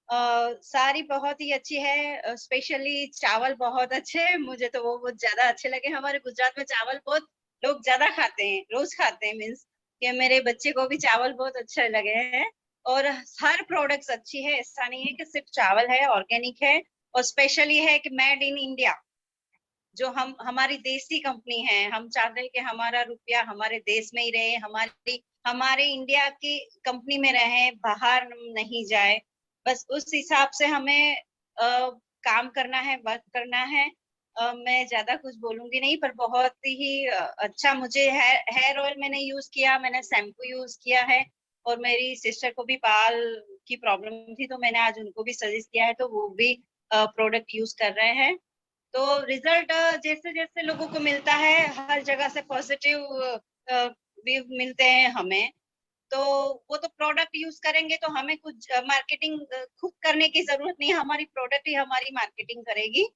सारी बहुत ही अच्छी है। स्पेशली चावल बहुत अच्छे हैं, मुझे तो वो बहुत ज्यादा अच्छे लगे। हमारे गुजरात में चावल बहुत लोग ज्यादा खाते हैं, रोज खाते हैं, मीन्स कि मेरे बच्चे को भी चावल बहुत अच्छे लगे हैं। और हर प्रोडक्ट्स अच्छी है, ऐसा नहीं है कि सिर्फ चावल है, ऑर्गेनिक है, और स्पेशली है कि मेड इन इंडिया। जो हम हमारी देसी कंपनी है, हम चाहते हैं कि हमारा रुपया हमारे देश में ही रहे, हमारे इंडिया की कंपनी में रहे, बाहर नहीं जाए। बस उस हिसाब से हमें काम करना है, वर्क करना है। मैं ज्यादा कुछ बोलूंगी नहीं, पर बहुत ही अच्छा मुझे हेयर ऑयल मैंने यूज किया, मैंने शैम्पू यूज किया है, और मेरी सिस्टर को भी बाल की प्रॉब्लम थी, तो मैंने आज उनको भी सजेस्ट किया है, तो वो भी प्रोडक्ट यूज कर रहे हैं। तो रिजल्ट जैसे जैसे लोगों को मिलता है, हर जगह से पॉजिटिव व्यू मिलते हैं हमें, तो वो तो प्रोडक्ट यूज करेंगे, तो हमें कुछ मार्केटिंग खुद करने की जरूरत नहीं है, हमारी प्रोडक्ट ही हमारी मार्केटिंग करेगी।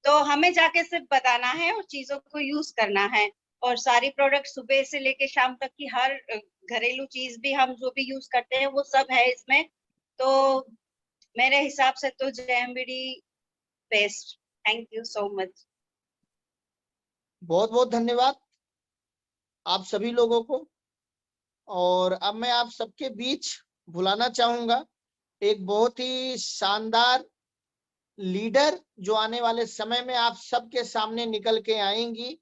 तो हमें जाके सिर्फ बताना है और चीजों को यूज करना है। और सारी प्रोडक्ट सुबह से लेके शाम तक की हर घरेलू चीज भी हम जो भी यूज करते हैं वो सब है इसमें। तो मेरे हिसाब से तो JMBD best. Thank you so much. बहुत बहुत धन्यवाद आप सभी लोगों को। और अब मैं आप सबके बीच बुलाना चाहूंगा एक बहुत ही शानदार लीडर, जो आने वाले समय में आप सबके सामने निकल के आएंगी।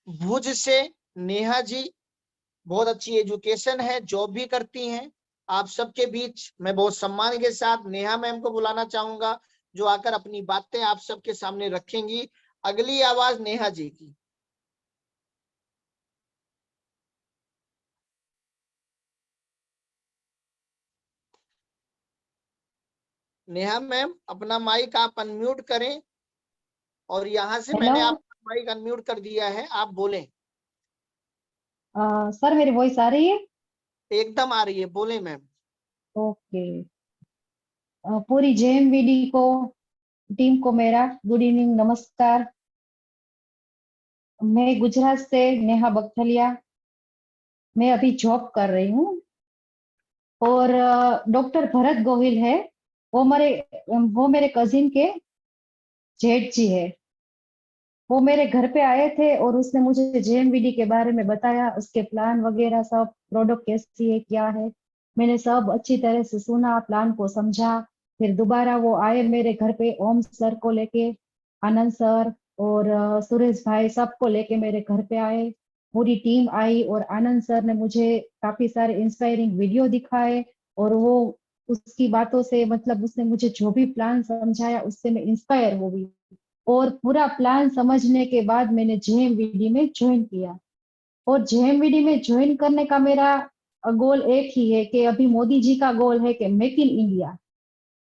भुज से नेहा जी, बहुत अच्छी एजुकेशन है, जॉब भी करती हैं। आप सबके बीच मैं बहुत सम्मान के साथ नेहा मैम को बुलाना चाहूंगा, जो आकर अपनी बातें आप सबके सामने रखेंगी। अगली आवाज नेहा जी की। नेहा मैम, अपना माइक आप अनम्यूट करें, और यहाँ से मैंने हेलो आपका माइक अनम्यूट कर दिया है, आप बोलें। सर, मेरी वॉइस आ रही है? एकदम आ रही है, बोलें मैम। ओके। पूरी जेएमवीडी को, टीम को मेरा गुड इवनिंग, नमस्कार। मैं गुजरात से नेहा बख्तलिया, मैं अभी जॉब कर रही हूँ। और डॉक्टर भरत गोहिल है, वो मेरे कजिन के जेठ जी है। वो मेरे घर पे आए थे और उसने मुझे जेएमवीडी के बारे में बताया, उसके प्लान वगैरह सब, प्रोडक्ट कैसी है क्या है। मैंने सब अच्छी तरह से सुना, प्लान को समझा। फिर दोबारा वो आए मेरे घर पे, ओम सर को लेके, आनंद सर और सुरेश भाई सबको लेके मेरे घर पे आए। पूरी टीम आई और आनंद सर ने मुझे काफी सारे इंस्पायरिंग वीडियो दिखाए, और वो उसकी बातों से, मतलब उसने मुझे जो भी प्लान समझाया उससे मैं इंस्पायर हो गई। और पूरा प्लान समझने के बाद मैंने जेएमवीडी में ज्वाइन किया। और जेएमवीडी में ज्वाइन करने का मेरा गोल एक ही है कि अभी मोदी जी का गोल है कि मेक इन इंडिया।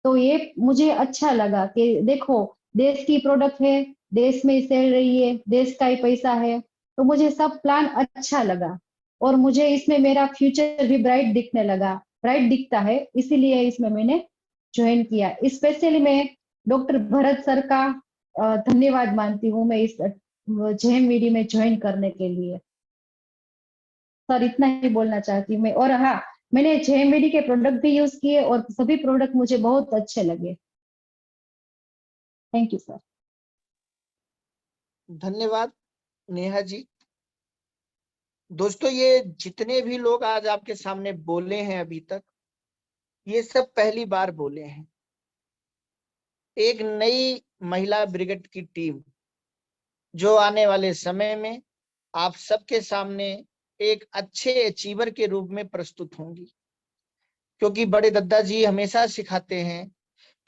तो ये मुझे अच्छा लगा कि देखो, देश की प्रोडक्ट है, देश में ही सेल रही है, देश का ही पैसा है, तो मुझे सब प्लान अच्छा लगा। और मुझे इसमें मेरा फ्यूचर भी ब्राइट दिखने लगा, ब्राइट दिखता है, इसीलिए इसमें मैंने ज्वाइन किया। स्पेशली मैं डॉक्टर भरत सर का धन्यवाद मानती हूँ मैं इस जेएमवीडी में ज्वाइन करने के लिए। सर, इतना ही बोलना चाहती हूँ मैं। और हाँ, मैंने जेएमवीडी के प्रोडक्ट भी यूज किए और सभी प्रोडक्ट मुझे बहुत अच्छे लगे। Thank you sir. धन्यवाद नेहा जी। दोस्तों, ये जितने भी लोग आज आपके सामने बोले हैं अभी तक, ये सब पहली बार बोले हैं। एक नई महिला ब्रिगेड की टीम जो आने वाले समय में आप सबके सामने एक अच्छे अचीवर के रूप में प्रस्तुत होंगी, क्योंकि बड़े दद्दा जी हमेशा सिखाते हैं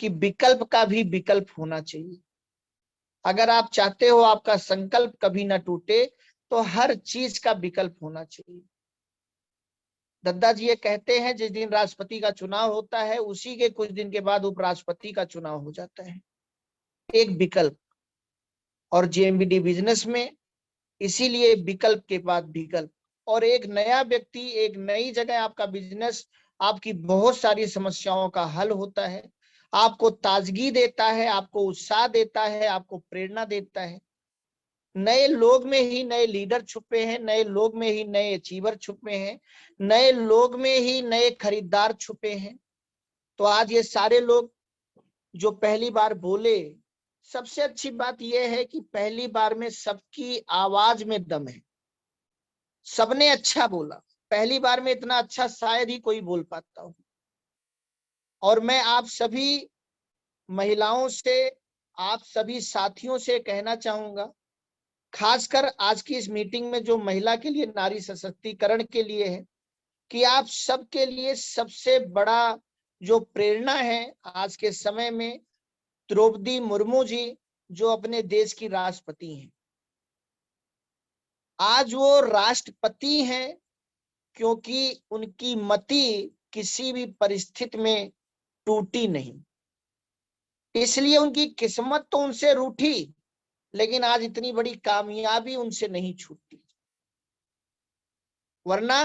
कि विकल्प का भी विकल्प होना चाहिए। अगर आप चाहते हो आपका संकल्प कभी ना टूटे तो हर चीज का विकल्प होना चाहिए। दद्दा जी ये कहते हैं जिस दिन राष्ट्रपति का चुनाव होता है उसी के कुछ दिन के बाद उपराष्ट्रपति का चुनाव हो जाता है। एक विकल्प, और जेएमबीडी बिजनेस में इसीलिए विकल्प के बाद विकल्प, और एक नया व्यक्ति एक नई जगह आपका बिजनेस आपकी बहुत सारी समस्याओं का हल होता है, आपको ताजगी देता है, आपको उत्साह देता है, आपको प्रेरणा देता है। नए लोग में ही नए लीडर छुपे हैं, नए लोग में ही नए अचीवर छुपे हैं, नए लोग में ही नए खरीदार छुपे हैं। तो आज ये सारे लोग जो पहली बार बोले, सबसे अच्छी बात यह है कि पहली बार में सबकी आवाज में दम है, सबने अच्छा बोला। पहली बार में इतना अच्छा शायद ही कोई बोल पाता हो। और मैं आप सभी महिलाओं से, आप सभी साथियों से कहना चाहूंगा, खासकर आज की इस मीटिंग में जो महिला के लिए, नारी सशक्तिकरण के लिए है, कि आप सबके लिए सबसे बड़ा जो प्रेरणा है आज के समय में द्रौपदी मुर्मू जी, जो अपने देश की राष्ट्रपति हैं। आज वो राष्ट्रपति हैं क्योंकि उनकी मति किसी भी परिस्थिति में टूटी नहीं। इसलिए उनकी किस्मत तो उनसे रूठी, लेकिन आज इतनी बड़ी कामयाबी उनसे नहीं छूटती। वरना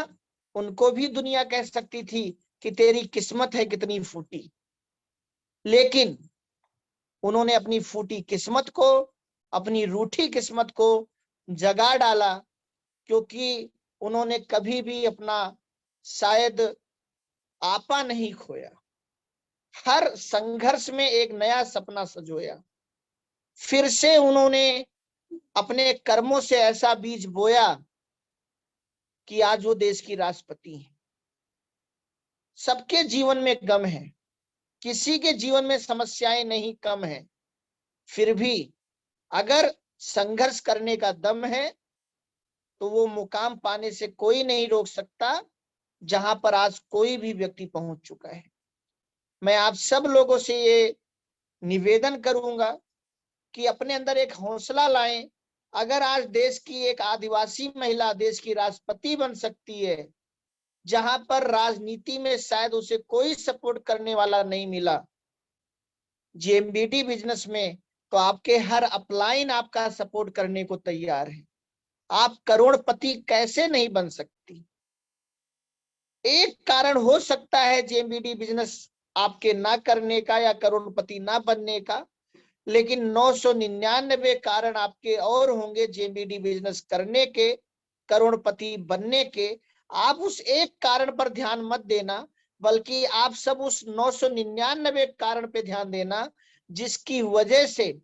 उनको भी दुनिया कह सकती थी कि तेरी किस्मत है कितनी फूटी, लेकिन उन्होंने अपनी फूटी किस्मत को, अपनी रूठी किस्मत को जगा डाला, क्योंकि उन्होंने कभी भी अपना शायद आपा नहीं खोया। हर संघर्ष में एक नया सपना सजोया। फिर से उन्होंने अपने कर्मों से ऐसा बीज बोया कि आज वो देश की राष्ट्रपति हैं। सबके जीवन में गम है, किसी के जीवन में समस्याएं नहीं कम है, फिर भी अगर संघर्ष करने का दम है तो वो मुकाम पाने से कोई नहीं रोक सकता जहां पर आज कोई भी व्यक्ति पहुंच चुका है। मैं आप सब लोगों से ये निवेदन करूंगा कि अपने अंदर एक हौसला लाएं। अगर आज देश की एक आदिवासी महिला देश की राष्ट्रपति बन सकती है, जहां पर राजनीति में शायद उसे कोई सपोर्ट करने वाला नहीं मिला, जेएमबीडी बिजनेस में तो आपके हर अपलाइन आपका सपोर्ट करने को तैयार है। आप करोड़पति कैसे नहीं बन सकती? एक कारण हो सकता है जेएमबीडी बिजनेस आपके ना करने का या करोड़पति ना बनने का, लेकिन 999 कारण आपके और होंगे जेएमबीडी बिजनेस करने के, करोड़पति बनने के। आप उस एक कारण पर ध्यान मत देना, बल्कि आप सब उस 999 कारण पे ध्यान देना, जिसकी वजह से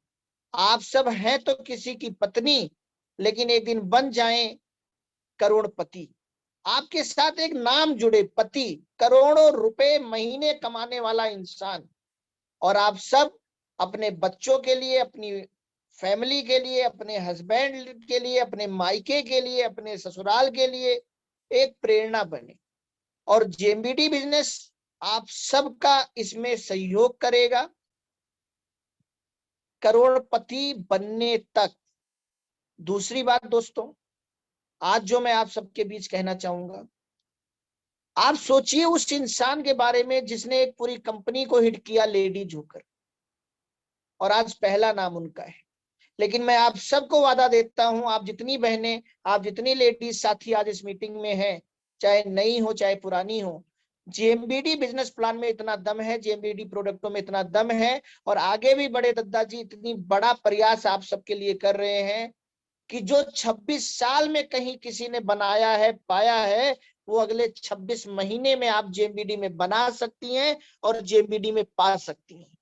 आप सब हैं तो किसी की पत्नी, लेकिन एक दिन बन जाएं करोड़पति। आपके साथ एक नाम जुड़े, पति, करोड़ों रुपए महीने कमाने वाला इंसान, और आप सब अपने बच्चों के लिए, अपनी फैमिली के लिए, अपने हस्बैंड के लिए, अपने मायके के लिए, अपने ससुराल के लिए एक प्रेरणा बने। और जेएमबीडी बिजनेस आप सबका इसमें सहयोग करेगा करोड़पति बनने तक। दूसरी बात दोस्तों, आज जो मैं आप सबके बीच कहना चाहूंगा, आप सोचिए उस इंसान के बारे में जिसने एक पूरी कंपनी को हिट किया लेडीज होकर, और आज पहला नाम उनका है। लेकिन मैं आप सबको वादा देता हूं, आप जितनी बहनें, आप जितनी लेडीज साथी आज इस मीटिंग में हैं, चाहे नई हो चाहे पुरानी हो, जेएमबीडी बिजनेस प्लान में इतना दम है, जेएमबीडी प्रोडक्टों में इतना दम है, और आगे भी बड़े दद्दा जी इतनी बड़ा प्रयास आप सबके लिए कर रहे हैं कि जो 26 साल में कहीं किसी ने बनाया है, पाया है, वो अगले 26 महीने में आप जेएमबीडी में बना सकती हैं और जेएमबीडी में पा सकती हैं।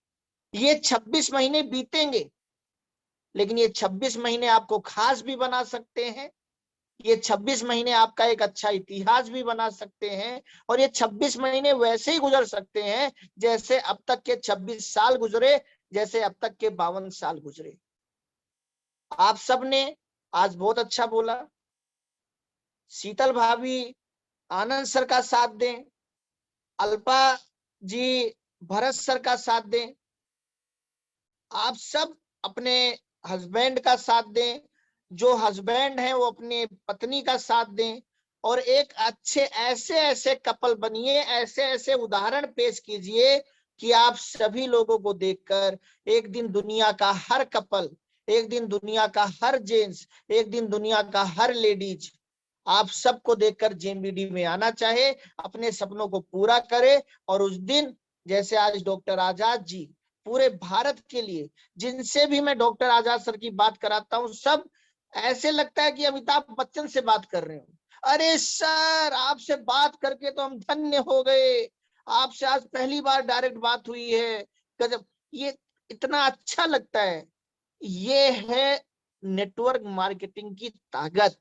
ये 26 महीने बीतेंगे, लेकिन ये 26 महीने आपको खास भी बना सकते हैं, ये 26 महीने आपका एक अच्छा इतिहास भी बना सकते हैं, और ये 26 महीने वैसे ही गुजर सकते हैं जैसे अब तक के 26 साल गुजरे, जैसे अब तक के 52 साल गुजरे। आप सबने आज बहुत अच्छा बोला। शीतल भाभी, आनंद सर का साथ दें, अल्पा जी, भरत सर का साथ दें, आप सब अपने हस्बैंड का साथ दें, जो हस्बैंड है वो अपने पत्नी का साथ दें, और एक अच्छे ऐसे ऐसे कपल बनिए, ऐसे ऐसे उदाहरण पेश कीजिए कि आप सभी लोगों को देखकर एक दिन दुनिया का हर कपल, एक दिन दुनिया का हर जेंट्स, एक दिन दुनिया का हर लेडीज आप सबको देखकर जेएमबीडी में आना चाहे, अपने सपनों को पूरा करे। और उस दिन जैसे आज डॉक्टर आजाद जी पूरे भारत के लिए, जिनसे भी मैं डॉक्टर आजाद सर की बात कराता हूँ, सब ऐसे लगता है कि अमिताभ बच्चन से बात कर रहे हूँ। अरे सर, आपसे बात करके तो हम धन्य हो गए, आपसे आज पहली बार डायरेक्ट बात हुई है, गजब, ये इतना अच्छा लगता है। ये है नेटवर्क मार्केटिंग की ताकत।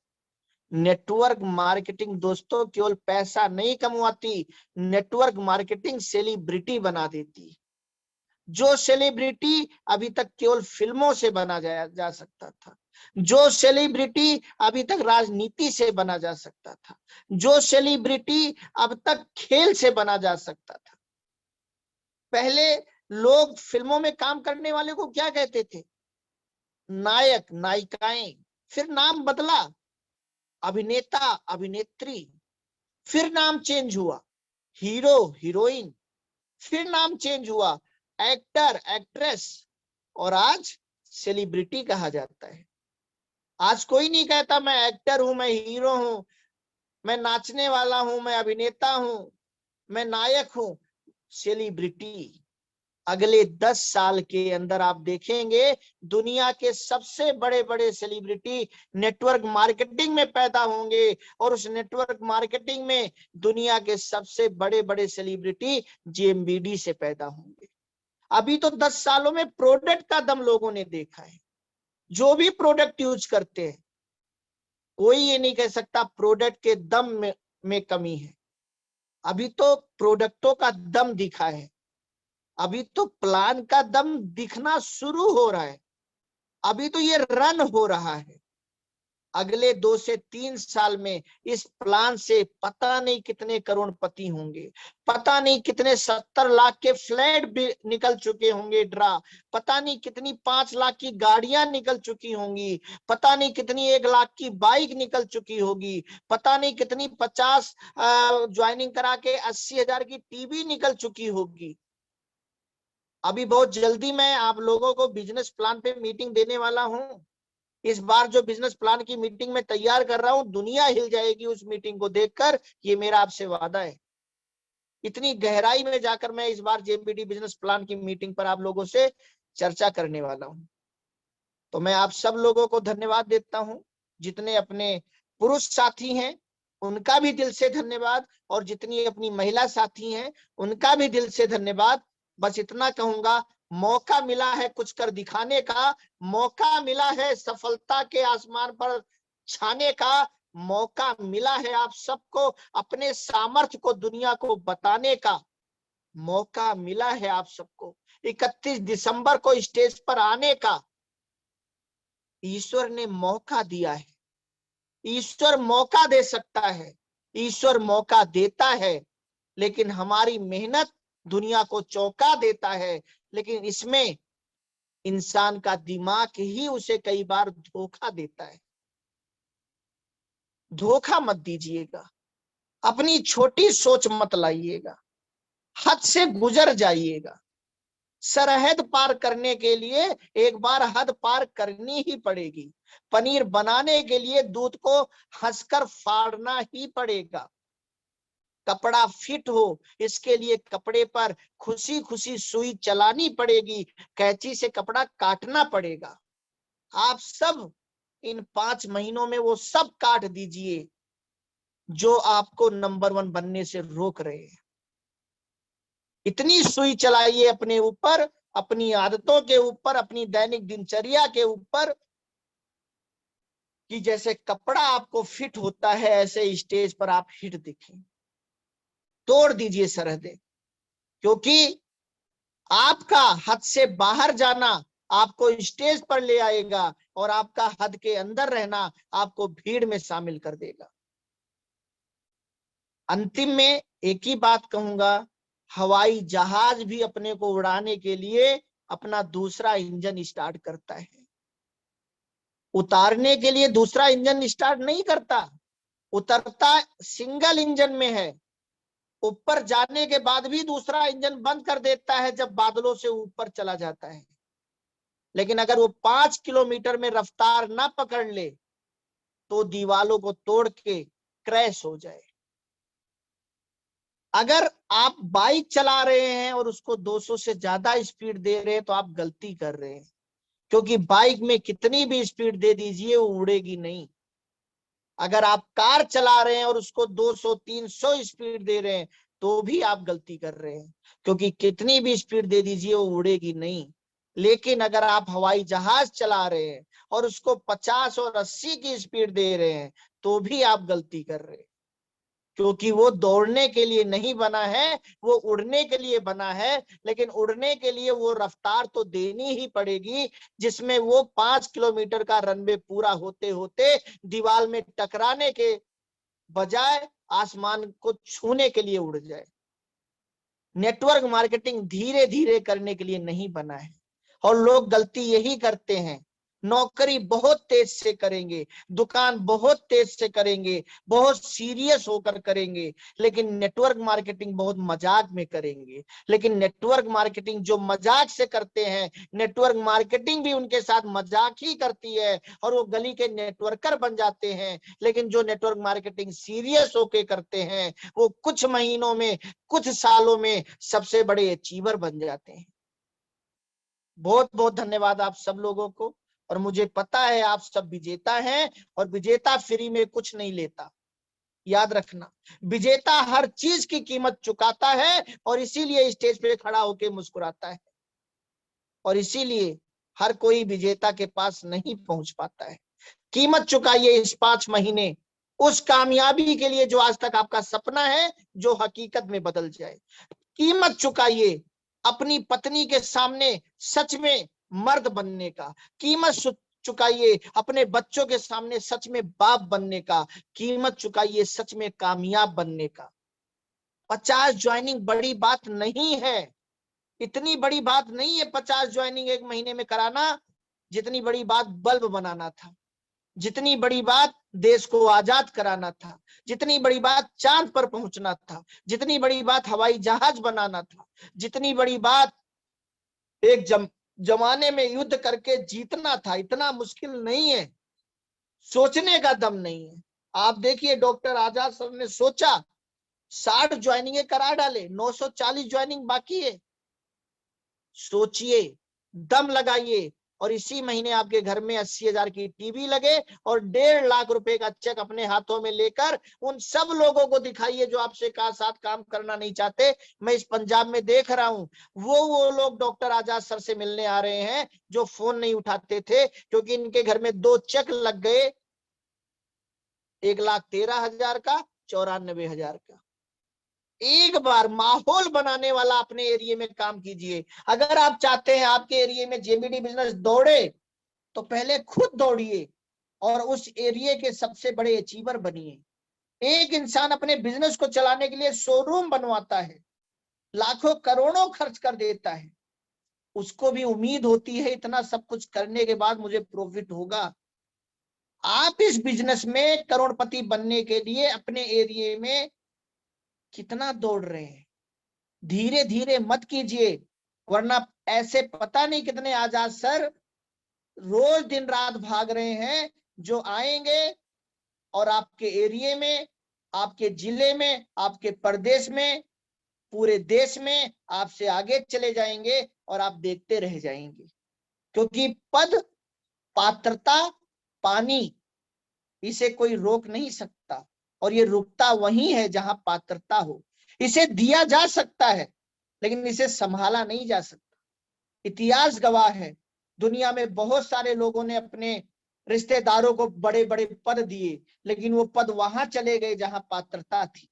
नेटवर्क मार्केटिंग दोस्तों केवल पैसा नहीं कमवाती, नेटवर्क मार्केटिंग सेलिब्रिटी बना देती। जो सेलिब्रिटी अभी तक केवल फिल्मों से बना जा सकता था, जो सेलिब्रिटी अभी तक राजनीति से बना जा सकता था, जो सेलिब्रिटी अब तक खेल से बना जा सकता था। पहले लोग फिल्मों में काम करने वाले को क्या कहते थे? नायक, नायिकाएं। फिर नाम बदला, अभिनेता, अभिनेत्री। फिर नाम चेंज हुआ, हीरो, हीरोइन। फिर नाम चेंज हुआ, एक्टर, एक्ट्रेस। और आज सेलिब्रिटी कहा जाता है। आज कोई नहीं कहता मैं एक्टर हूं, मैं हीरो हूं, मैं नाचने वाला हूं, मैं अभिनेता हूं, मैं नायक हूं। सेलिब्रिटी। अगले 10 साल के अंदर आप देखेंगे दुनिया के सबसे बड़े बड़े सेलिब्रिटी नेटवर्क मार्केटिंग में पैदा होंगे, और उस नेटवर्क मार्केटिंग में दुनिया के सबसे बड़े बड़े सेलिब्रिटी जेएमबीडी से पैदा होंगे। अभी तो 10 सालों में प्रोडक्ट का दम लोगों ने देखा है। जो भी प्रोडक्ट यूज करते हैं, कोई ये नहीं कह सकता प्रोडक्ट के दम में कमी है। अभी तो प्रोडक्टों का दम दिखा है, अभी तो प्लान का दम दिखना शुरू हो रहा है, अभी तो ये रन हो रहा है। अगले 2 से 3 साल में इस प्लान से पता नहीं कितने करोड़पति होंगे, पता नहीं कितने 70 लाख के फ्लैट भी निकल चुके होंगे ड्रा, पता नहीं कितनी 5 लाख की गाड़ियां निकल चुकी होंगी, पता नहीं कितनी 1 लाख की बाइक निकल चुकी होगी, पता नहीं कितनी 50 ज्वाइनिंग करा के 80,000 की टीवी निकल चुकी होगी। अभी बहुत जल्दी मैं आप लोगों को बिजनेस प्लान पे मीटिंग देने वाला हूं। इस बार जो बिजनेस प्लान की मीटिंग में तैयार कर रहा हूं, दुनिया हिल जाएगी उस मीटिंग को देखकर, ये मेरा आपसे वादा है। इतनी गहराई में जाकर मैं इस बार जेएमबीडी बिजनेस प्लान की मीटिंग पर आप लोगों से चर्चा करने वाला हूं। तो मैं आप सब लोगों को धन्यवाद देता हूं, जितने अपने पुरुष साथी हैं उनका भी दिल से धन्यवाद, और जितनी अपनी महिला साथी हैं उनका भी दिल से धन्यवाद। बस इतना कहूंगा, मौका मिला है कुछ कर दिखाने का, मौका मिला है सफलता के आसमान पर छाने का, मौका मिला है आप सबको अपने सामर्थ्य को दुनिया को बताने का, मौका मिला है आप सबको 31 दिसंबर को स्टेज पर आने का। ईश्वर ने मौका दिया है, ईश्वर मौका दे सकता है, ईश्वर मौका देता है, लेकिन हमारी मेहनत दुनिया को चौंका देता है। लेकिन इसमें इंसान का दिमाग ही उसे कई बार धोखा देता है। धोखा मत दीजिएगा, अपनी छोटी सोच मत लाइएगा, हद से गुजर जाइएगा। सरहद पार करने के लिए एक बार हद पार करनी ही पड़ेगी। पनीर बनाने के लिए दूध को हंसकर फाड़ना ही पड़ेगा। कपड़ा फिट हो, इसके लिए कपड़े पर खुशी खुशी सुई चलानी पड़ेगी, कैंची से कपड़ा काटना पड़ेगा। आप सब इन 5 महीनों में वो सब काट दीजिए जो आपको नंबर 1 बनने से रोक रहे हैं। इतनी सुई चलाइए अपने ऊपर, अपनी आदतों के ऊपर, अपनी दैनिक दिनचर्या के ऊपर, कि जैसे कपड़ा आपको फिट होता है ऐसे स्टेज पर आप हिट दिखें। तोड़ दीजिए सरहदें, क्योंकि आपका हद से बाहर जाना आपको स्टेज पर ले आएगा और आपका हद के अंदर रहना आपको भीड़ में शामिल कर देगा। अंतिम में एक ही बात कहूंगा, हवाई जहाज भी अपने को उड़ाने के लिए अपना दूसरा इंजन स्टार्ट करता है, उतारने के लिए दूसरा इंजन स्टार्ट नहीं करता, उतरता सिंगल इंजन में है, ऊपर जाने के बाद भी दूसरा इंजन बंद कर देता है जब बादलों से ऊपर चला जाता है। लेकिन अगर वो 5 किलोमीटर में रफ्तार ना पकड़ ले तो दीवालों को तोड़ के क्रैश हो जाए। अगर आप बाइक चला रहे हैं और उसको 200 से ज्यादा स्पीड दे रहे हैं तो आप गलती कर रहे हैं, क्योंकि बाइक में कितनी भी स्पीड दे दीजिए वो उड़ेगी नहीं। अगर आप कार चला रहे हैं और उसको 200-300 स्पीड दे रहे हैं तो भी आप गलती कर रहे हैं, क्योंकि कितनी भी स्पीड दे दीजिए वो उड़ेगी नहीं। लेकिन अगर आप हवाई जहाज चला रहे हैं और उसको 50 और 80 की स्पीड दे रहे हैं तो भी आप गलती कर रहे हैं, क्योंकि वो दौड़ने के लिए नहीं बना है, वो उड़ने के लिए बना है। लेकिन उड़ने के लिए वो रफ्तार तो देनी ही पड़ेगी जिसमें वो 5 किलोमीटर का रनवे पूरा होते होते दीवार में टकराने के बजाय आसमान को छूने के लिए उड़ जाए। नेटवर्क मार्केटिंग धीरे धीरे करने के लिए नहीं बना है और लोग गलती यही करते हैं, नौकरी बहुत तेज से करेंगे, दुकान बहुत तेज से करेंगे, बहुत सीरियस होकर करेंगे, लेकिन नेटवर्क मार्केटिंग बहुत मजाक में करेंगे। लेकिन नेटवर्क मार्केटिंग जो मजाक से करते हैं, नेटवर्क मार्केटिंग भी उनके साथ मजाक ही करती है और वो गली के नेटवर्कर बन जाते हैं। लेकिन जो नेटवर्क मार्केटिंग सीरियस होके करते हैं वो कुछ महीनों में, कुछ सालों में सबसे बड़े अचीवर बन जाते हैं। बहुत बहुत धन्यवाद आप सब लोगों को। और मुझे पता है आप सब विजेता हैं और विजेता फ्री में कुछ नहीं लेता, याद रखना। विजेता हर चीज की कीमत चुकाता है और इसीलिए स्टेज पे खड़ा होकर मुस्कुराता है, और इसीलिए हर कोई विजेता के पास नहीं पहुंच पाता है। कीमत चुकाइए इस 5 महीने उस कामयाबी के लिए जो आज तक आपका सपना है, जो हकीकत में बदल जाए। कीमत चुकाइए अपनी पत्नी के सामने सच में मर्द बनने का, कीमत चुकाइए अपने बच्चों के सामने सच में बाप बनने का, कीमत चुकाइए सच में कामयाब बनने का। 50 ज्वाइनिंग बड़ी बात नहीं है, इतनी बड़ी बात नहीं है 50 ज्वाइनिंग एक महीने में कराना। जितनी बड़ी बात बल्ब बनाना था, जितनी बड़ी बात देश को आजाद कराना था, जितनी बड़ी बात चांद पर पहुंचना था, जितनी बड़ी बात हवाई जहाज बनाना था, जितनी बड़ी बात एक जमाने में युद्ध करके जीतना था, इतना मुश्किल नहीं है, सोचने का दम नहीं है। आप देखिए डॉक्टर आजाद सर ने सोचा 60 ज्वाइनिंग करा डाले, 940 ज्वाइनिंग बाकी है। सोचिए, दम लगाइए और इसी महीने आपके घर में 80,000 की टीवी लगे और 1.5 लाख रुपए का चेक अपने हाथों में लेकर उन सब लोगों को दिखाइए जो आपसे साथ काम करना नहीं चाहते। मैं इस पंजाब में देख रहा हूं, वो लोग डॉक्टर आजाद सर से मिलने आ रहे हैं जो फोन नहीं उठाते थे, क्योंकि इनके घर में 2 चेक लग गए, 1,13,000 का, 94,000 का। एक बार माहौल बनाने वाला अपने एरिया में काम कीजिए। अगर आप चाहते हैं आपके एरिया में जेबीडी बिजनेस दौड़े तो पहले खुद दौड़िए और उस एरिया के सबसे बड़े अचीवर बनिए। एक इंसान अपने बिजनेस को चलाने के लिए शोरूम बनवाता है, लाखों करोड़ों खर्च कर देता है, उसको भी उम्मीद होती है इतना सब कुछ करने के बाद मुझे प्रॉफिट होगा। आप इस बिजनेस में करोड़पति बनने के लिए अपने एरिया में कितना दौड़ रहे हैं? धीरे धीरे मत कीजिए, वरना ऐसे पता नहीं कितने आजाद सर रोज दिन रात भाग रहे हैं जो आएंगे और आपके एरिया में, आपके जिले में, आपके प्रदेश में, पूरे देश में आपसे आगे चले जाएंगे और आप देखते रह जाएंगे। क्योंकि पद, पात्रता, पानी, इसे कोई रोक नहीं सकता और ये रुकता वही है जहां पात्रता हो। इसे दिया जा सकता है लेकिन इसे संभाला नहीं जा सकता। इतिहास गवाह है, दुनिया में बहुत सारे लोगों ने अपने रिश्तेदारों को बड़े बड़े पद दिए, लेकिन वो पद वहां चले गए जहां पात्रता थी।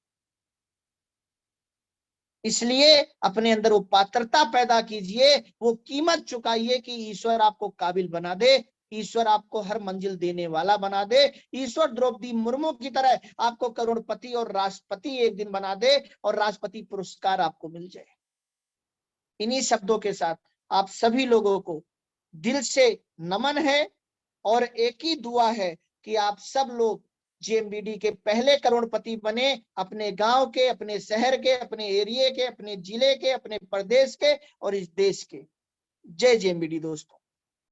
इसलिए अपने अंदर वो पात्रता पैदा कीजिए, वो कीमत चुकाइए कि ईश्वर आपको काबिल बना दे, ईश्वर आपको हर मंजिल देने वाला बना दे, ईश्वर द्रौपदी मुर्मू की तरह आपको करोड़पति और राष्ट्रपति एक दिन बना दे और राष्ट्रपति पुरस्कार आपको मिल जाए। इन्हीं शब्दों के साथ आप सभी लोगों को दिल से नमन है और एक ही दुआ है कि आप सब लोग जेएमबीडी के पहले करोड़पति बने, अपने गांव के, अपने शहर के, अपने एरिया के, अपने जिले के, अपने प्रदेश के और इस देश के। जय जेएमबीडी दोस्तों।